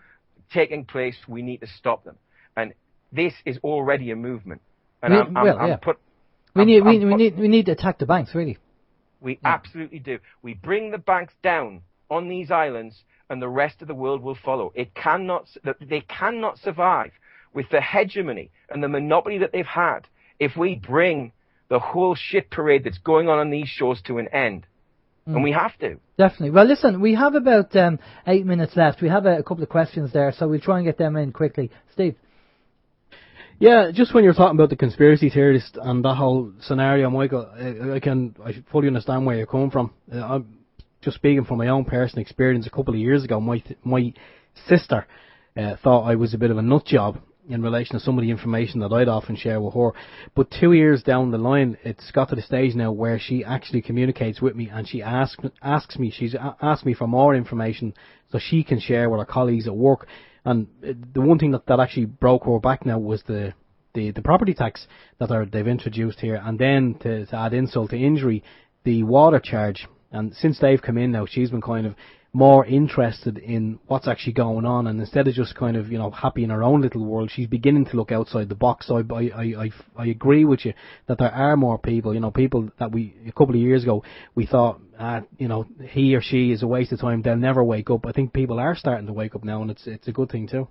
taking place, we need to stop them. And this is already a movement. And we
need to attack the banks, really.
We absolutely do. We bring the banks down on these islands, and the rest of the world will follow. They cannot survive with the hegemony and the monopoly that they've had if we bring the whole shit parade that's going on these shores to an end. And we have to.
Definitely. Well, listen, we have about 8 minutes left. We have a couple of questions there, so we'll try and get them in quickly. Steve?
Yeah, just when you're talking about the conspiracy theorist and that whole scenario, Michael, I fully understand where you're coming from. I'm just speaking from my own personal experience. A couple of years ago, my sister thought I was a bit of a nut job in relation to some of the information that I'd often share with her. But 2 years down the line, it's got to the stage now where she actually communicates with me, and she asks me for more information so she can share with her colleagues at work. And the one thing that actually broke her back now was the property tax that they've introduced here, and then to add insult to injury, the water charge. And since they've come in now, she's been kind of more interested in what's actually going on, and instead of just kind of, happy in her own little world, she's beginning to look outside the box. So I agree with you that there are more people, people that a couple of years ago, we thought, he or she is a waste of time, they'll never wake up. I think people are starting to wake up now, and it's a good thing too.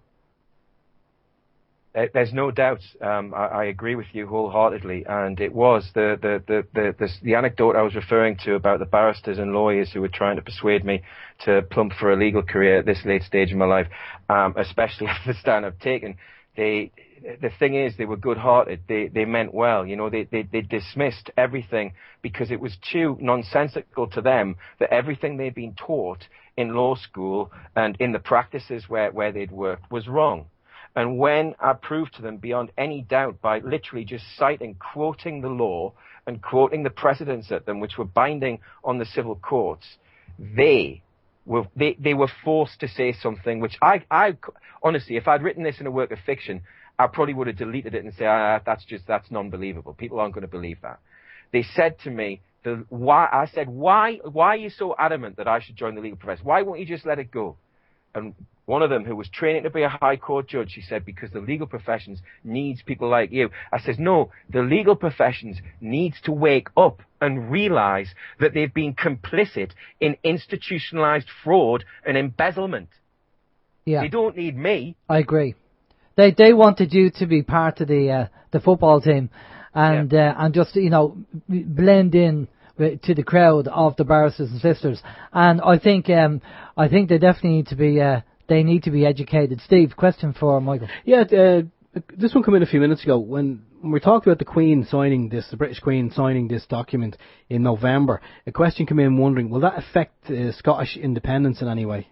There's no doubt. I agree with you wholeheartedly, and it was the anecdote I was referring to about the barristers and lawyers who were trying to persuade me to plump for a legal career at this late stage in my life, especially after the stand I've taken. The thing is, they were good-hearted. They meant well. They dismissed everything because it was too nonsensical to them that everything they'd been taught in law school and in the practices where they'd worked was wrong. And when I proved to them beyond any doubt by literally just quoting the law and quoting the precedents at them, which were binding on the civil courts, they were forced to say something which I honestly, if I'd written this in a work of fiction, I probably would have deleted it and say, that's non-believable. People aren't going to believe that. They said to me, why are you so adamant that I should join the legal profession? Why won't you just let it go? And one of them, who was training to be a high court judge, she said, because the legal professions needs people like you. I says, no, the legal professions needs to wake up and realize that they've been complicit in institutionalized fraud and embezzlement.
Yeah.
They don't need me.
I agree. They wanted you to be part of the football team and just, blend in to the crowd of the barristers and sisters. And I think they definitely need to be educated. Steve, question for Michael.
Yeah, This one came in a few minutes ago when we talked about the British Queen signing this document in November. A question came in wondering, will that affect Scottish independence in any way?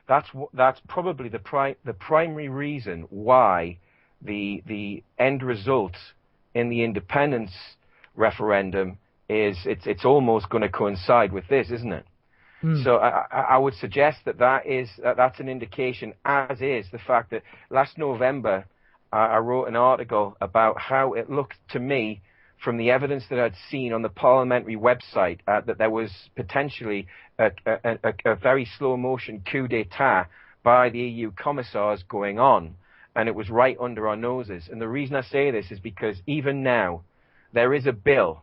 That's probably the primary reason why the end result in the independence referendum is it's almost going to coincide with this, isn't it? So I would suggest that's an indication, as is the fact that last November I wrote an article about how it looked to me from the evidence that I'd seen on the parliamentary website that there was potentially a very slow motion coup d'etat by the EU commissars going on, and it was right under our noses. And the reason I say this is because even now there is a bill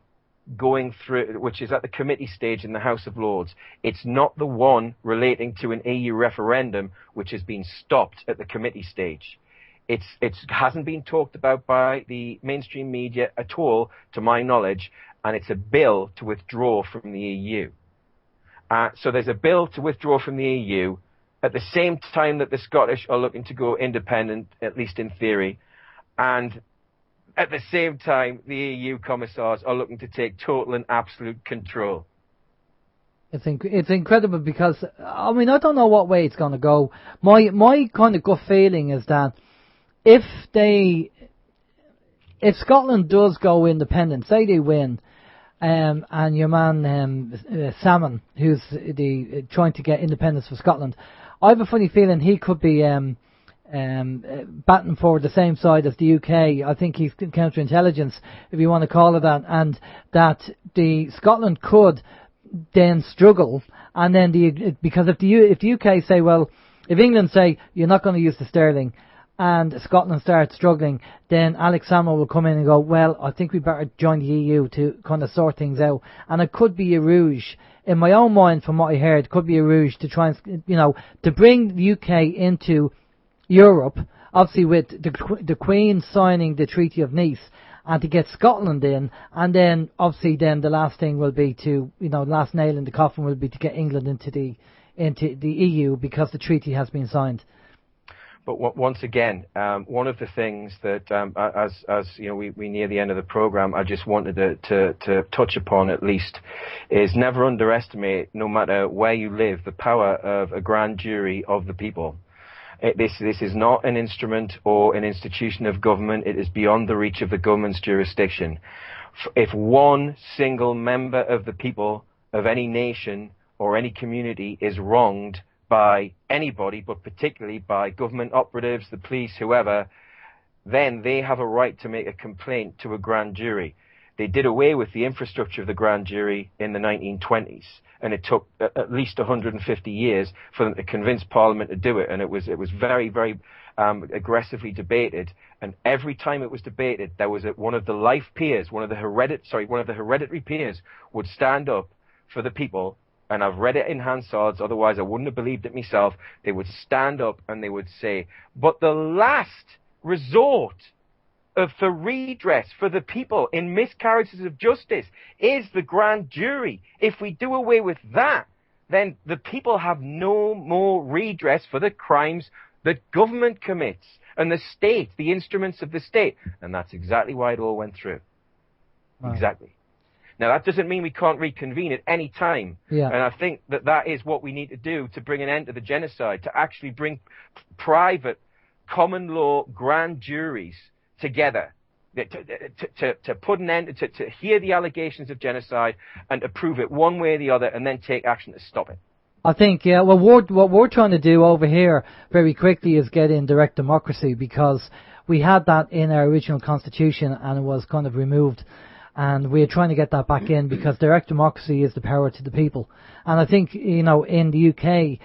going through, which is at the committee stage in the House of Lords. It's not the one relating to an EU referendum, which has been stopped at the committee stage. It hasn't been talked about by the mainstream media at all, to my knowledge, and it's a bill to withdraw from the EU. So there's a bill to withdraw from the EU at the same time that the Scottish are looking to go independent, at least in theory, and at the same time, the EU commissars are looking to take total and absolute control.
It's incredible because, I mean, I don't know what way it's going to go. My kind of gut feeling is that if Scotland does go independent, say they win, and your man Salmon, who's trying to get independence for Scotland, I have a funny feeling he could be batting for the same side as the UK. I think he's counterintelligence, if you want to call it that, and that the Scotland could then struggle, and then because if the UK say, well, if England say you're not going to use the sterling, and Scotland starts struggling, then Alex Salmon will come in and go, well, I think we better join the EU to kind of sort things out. And it could be a ruse. In my own mind, from what I heard, it could be a ruse to try and, to bring the UK into Europe, obviously with the Queen signing the Treaty of Nice, and to get Scotland in, and then obviously then the last thing will be to, last nail in the coffin will be to get England into the EU because the treaty has been signed.
But once again, one of the things that, as we near the end of the program, I just wanted to touch upon at least, is never underestimate, no matter where you live, the power of a grand jury of the people. This is not an instrument or an institution of government. It is beyond the reach of the government's jurisdiction. If one single member of the people of any nation or any community is wronged by anybody, but particularly by government operatives, the police, whoever, then they have a right to make a complaint to a grand jury. They did away with the infrastructure of the grand jury in the 1920s, and it took at least 150 years for them to convince Parliament to do it, and it was very, very aggressively debated. And every time it was debated, there was one of the life peers, one of the hereditary peers would stand up for the people. And I've read it in Hansard's, otherwise I wouldn't have believed it myself. They would stand up and they would say, but the last resort for redress for the people in miscarriages of justice is the grand jury. If we do away with that, then the people have no more redress for the crimes that government commits and the state, the instruments of the state. And that's exactly why it all went through. Wow. Exactly. Now, that doesn't mean we can't reconvene at any time. Yeah. And I think that is what we need to do to bring an end to the genocide, to actually bring private, common law grand juries together, to put an end, to hear the allegations of genocide and to prove it one way or the other, and then take action to stop it.
I think, yeah, well, what we're trying to do over here very quickly is get in direct democracy, because we had that in our original constitution and it was kind of removed. And we're trying to get that back in, because direct democracy is the power to the people. And I think, in the UK,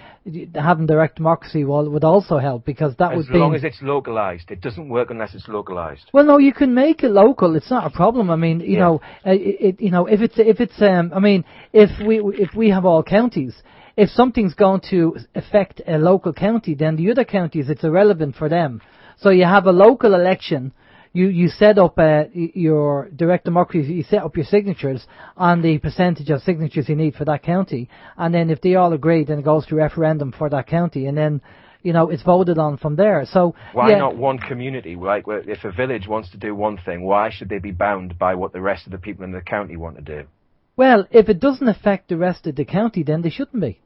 having direct democracy would also help, because that would be... As
long as it's localised. It doesn't work unless it's localised.
Well, no, you can make it local. It's not a problem. I mean, if we have all counties, if something's going to affect a local county, then the other counties, it's irrelevant for them. So you have a local election. You set up your direct democracy, you set up your signatures on the percentage of signatures you need for that county, and then if they all agree, then it goes to referendum for that county, and then it's voted on from there. So
why not one community? Like, if a village wants to do one thing, why should they be bound by what the rest of the people in the county want to do?
Well, if it doesn't affect the rest of the county, then they shouldn't be.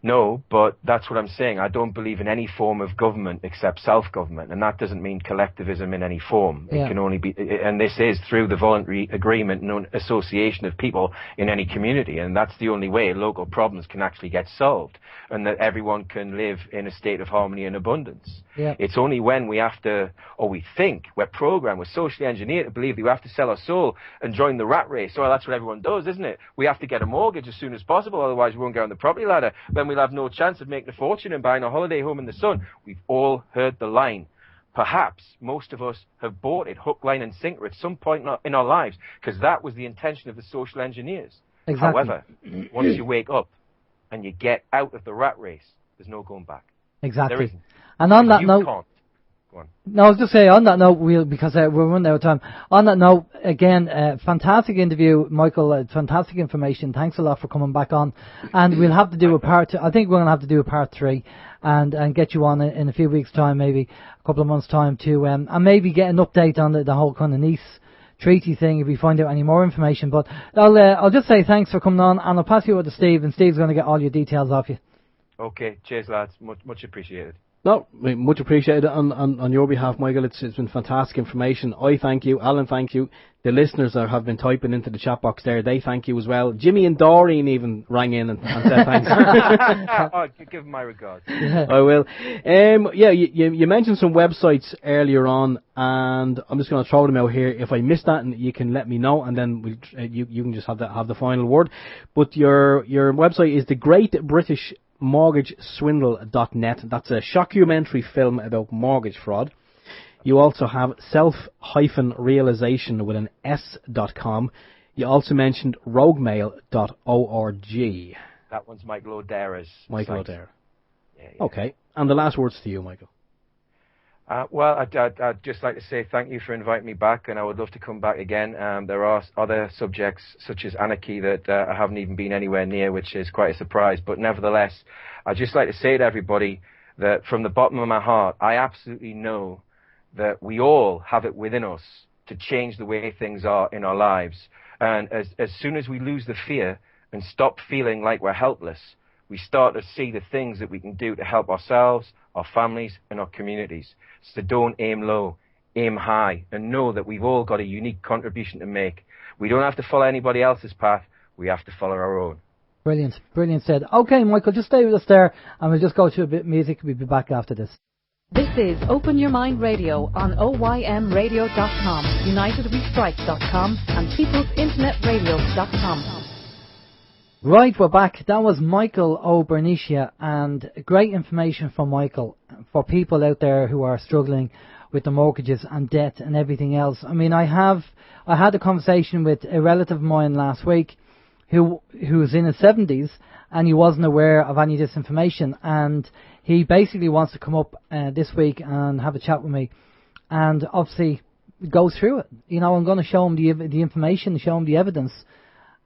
No, but that's what I'm saying. I don't believe in any form of government except self-government, and that doesn't mean collectivism in any form. It can only be, and this is through the voluntary agreement and association of people in any community, and that's the only way local problems can actually get solved, and that everyone can live in a state of harmony and abundance.
Yeah.
It's only when we have to, or we think, we're programmed, we're socially engineered to believe that we have to sell our soul and join the rat race. Well, that's what everyone does, isn't it? We have to get a mortgage as soon as possible, otherwise we won't get on the property ladder. Then we'll have no chance of making a fortune and buying a holiday home in the sun. We've all heard the line. Perhaps most of us have bought it hook, line and sinker at some point in our lives, because that was the intention of the social engineers.
Exactly.
However, once you wake up and you get out of the rat race, there's no going back.
Exactly.
There isn't.
And on that
You
note,
can't. Go on.
no, I was just saying, on that note, because we're running out of time. On that note, again, fantastic interview, Michael. Fantastic information. Thanks a lot for coming back on. And we'll have to do a part two. I think we're going to have to do a part 3 and get you on in a few weeks' time, maybe a couple of months' time, to and maybe get an update on the whole kind of Nice treaty thing if we find out any more information. But I'll just say thanks for coming on, and I'll pass you over to Steve, and Steve's going to get all your details off you.
Okay, cheers, lads. Much appreciated.
No, much appreciated on your behalf, Michael. It's been fantastic information. I thank you. Alan, thank you. The listeners that have been typing into the chat box there, they thank you as well. Jimmy and Doreen even rang in and said thanks.
Oh, give them my regards.
I will. You mentioned some websites earlier on, and I'm just going to throw them out here. If I missed that, and you can let me know, and then you can just have the final word. But your website is the Great British MortgageSwindle.net. That's a shockumentary film about mortgage fraud. You also have self-realization with an S.com. You also mentioned roguemail.org.
That one's Michael O'Dara's.
Michael O'Dara.
Yeah.
Okay. And the last words to you, Michael.
Well, I'd just like to say thank you for inviting me back, and I would love to come back again. There are other subjects, such as anarchy, that I haven't even been anywhere near, which is quite a surprise. But nevertheless, I'd just like to say to everybody that from the bottom of my heart, I absolutely know that we all have it within us to change the way things are in our lives. And as soon as we lose the fear and stop feeling like we're helpless, we start to see the things that we can do to help ourselves, our families, and our communities. So don't aim low, aim high, and know that we've all got a unique contribution to make. We don't have to follow anybody else's path, we have to follow our own.
Brilliant said. Okay, Michael, just stay with us there, and we'll just go to a bit of music. We'll be back after this.
This is Open Your Mind Radio on OYMradio.com, UnitedWeStrike.com, and PeoplesInternetRadio.com.
Right, we're back. That was Michael O'Bernicia, and great information from Michael for people out there who are struggling with the mortgages and debt and everything else. I mean, I had a conversation with a relative of mine last week who was in his 70s, and he wasn't aware of any of this information, and he basically wants to come up this week and have a chat with me and obviously go through it. You know, I'm going to show him the information, show him the evidence.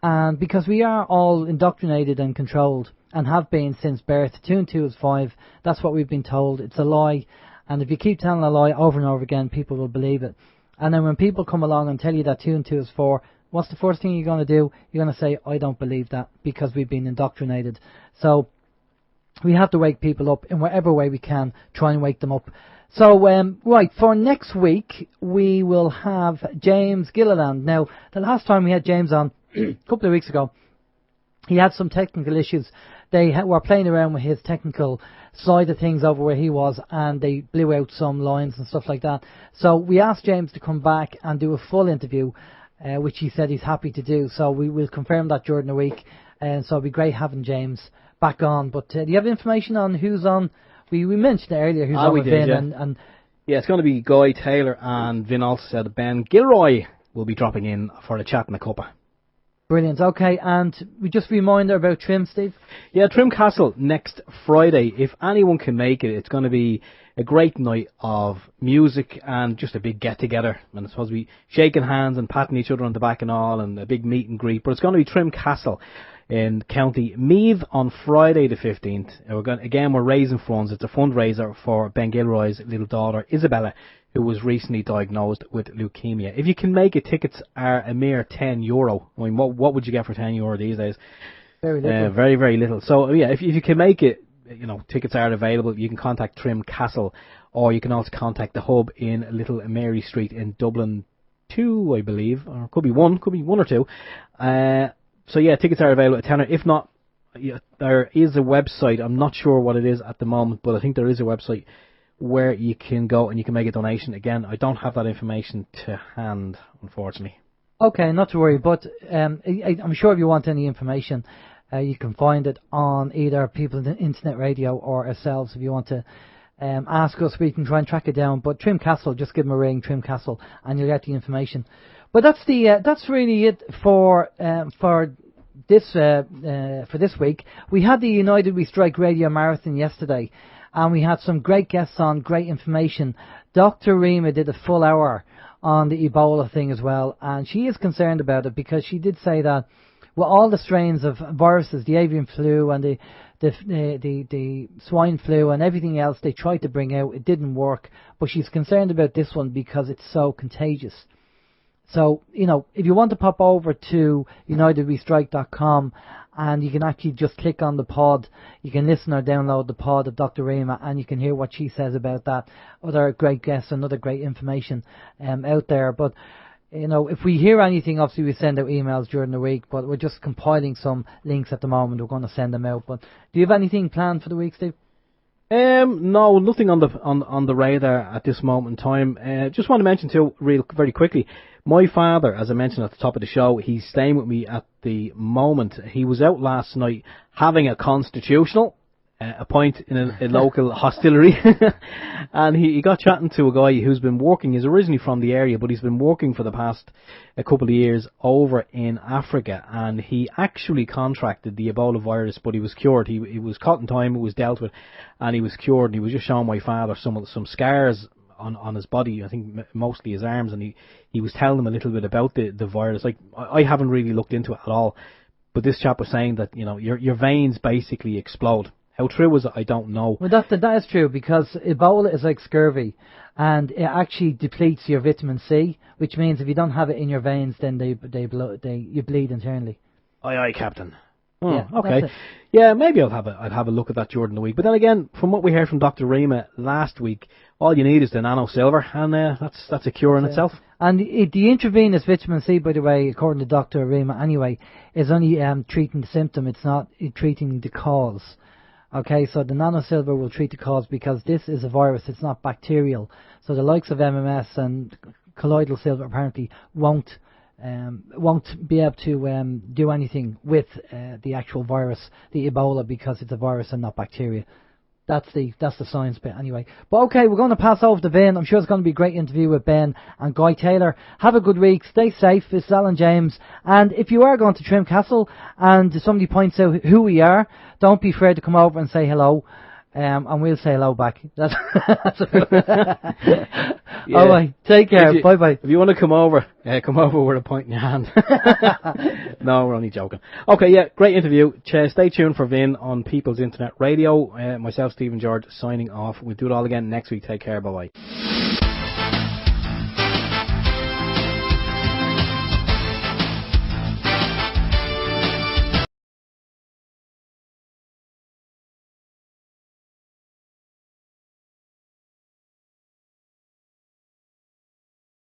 And because we are all indoctrinated and controlled, and have been since birth, 2 and 2 is 5, that's what we've been told. It's a lie, and if you keep telling a lie over and over again, people will believe it. And then when people come along and tell you that 2 and 2 is 4, what's the first thing you're going to do? You're going to say, I don't believe that, because we've been indoctrinated. So we have to wake people up in whatever way we can, try and wake them up. So, right, for next week, we will have James Gilliland. Now, the last time we had James on, a couple of weeks ago, he had some technical issues. They were playing around with his technical side of things over where he was, and they blew out some lines and stuff like that. So we asked James to come back and do a full interview, which he said he's happy to do. So we will confirm that during the week, and so it'll be great having James back on. But do you have information on who's on? We mentioned earlier who's on with Vin,
yeah.
and
yeah, it's going to be Guy Taylor, and Vin also said Ben Gilroy will be dropping in for a chat and a cuppa.
Brilliant. Okay, and we just a reminder about Trim, Steve.
Yeah, Trim Castle next Friday. If anyone can make it, it's going to be a great night of music and just a big get-together. And it's supposed to be shaking hands and patting each other on the back and all, and a big meet and greet. But it's going to be Trim Castle. in County Meath on Friday the 15th. We're raising funds. It's a fundraiser for Ben Gilroy's little daughter, Isabella, who was recently diagnosed with leukemia. If you can make it, tickets are a mere €10. I mean, what would you get for €10 these days?
Very little.
Very, very little. So, yeah, if you can make it, tickets are available. You can contact Trim Castle, or you can also contact the Hub in Little Mary Street in Dublin 2, I believe, or could be one or two. So yeah, tickets are available at tenner. If not, there is a website. I'm not sure what it is at the moment, but I think there is a website where you can go and you can make a donation. Again, I don't have that information to hand, unfortunately.
Okay, not to worry, but I'm sure if you want any information, you can find it on either People in the Internet Radio or ourselves. If you want to ask us, we can try and track it down. But Trim Castle, just give them a ring, Trim Castle, and you'll get the information. But that's really it for this week. We had the United We Strike Radio Marathon yesterday, and we had some great guests on, great information. Dr. Rima did a full hour on the Ebola thing as well, and she is concerned about it because she did say that with all the strains of viruses, the avian flu and the swine flu and everything else they tried to bring out, it didn't work. But she's concerned about this one because it's so contagious. So, if you want to pop over to UnitedWeStrike.com and you can actually just click on the pod, you can listen or download the pod of Dr. Rima and you can hear what she says about that. Other great guests and other great information out there. But, if we hear anything, obviously we send out emails during the week, but we're just compiling some links at the moment. We're going to send them out. But do you have anything planned for the week, Steve?
No, nothing on the radar at this moment in time. Just want to mention too, very quickly, my father, as I mentioned at the top of the show, he's staying with me at the moment. He was out last night having a constitutional, a point in a local hostelry, and he got chatting to a guy who's been working. He's originally from the area, but he's been working for the past a couple of years over in Africa, and he actually contracted the Ebola virus, but he was cured. He was caught in time, it was dealt with, and he was cured. And he was just showing my father some scars on his body, I think mostly his arms, and he was telling him a little bit about the virus. Like, I haven't really looked into it at all, but this chap was saying that your veins basically explode. How true is it? I don't know. Well,
that is true, because Ebola is like scurvy, and it actually depletes your vitamin C, which means if you don't have it in your veins, then you bleed internally.
Aye, aye, Captain. Oh,
yeah,
okay. Yeah, maybe I'll have a look at that during the week. But then again, from what we heard from Dr. Rima last week, all you need is the nano silver, and that's a cure in itself.
And the intravenous vitamin C, by the way, according to Dr. Rima anyway, is only treating the symptom. It's not treating the cause. Okay, so the nanosilver will treat the cause because this is a virus, it's not bacterial. So the likes of MMS and colloidal silver apparently won't be able to do anything with the actual virus, the Ebola, because it's a virus and not bacteria. That's the science bit anyway. But okay, we're going to pass over to Ben. I'm sure it's going to be a great interview with Ben and Guy Taylor. Have a good week. Stay safe. This is Alan James. And if you are going to Trim Castle and somebody points out who we are, don't be afraid to come over and say hello. And we'll say hello back. That's
yeah.
All right. Take care. Bye bye.
If you want to come over with a point in your hand. No, we're only joking. Okay, yeah, great interview. Stay tuned for Vin on People's Internet Radio. Myself, Stephen George, signing off. We'll do it all again next week. Take care. Bye bye.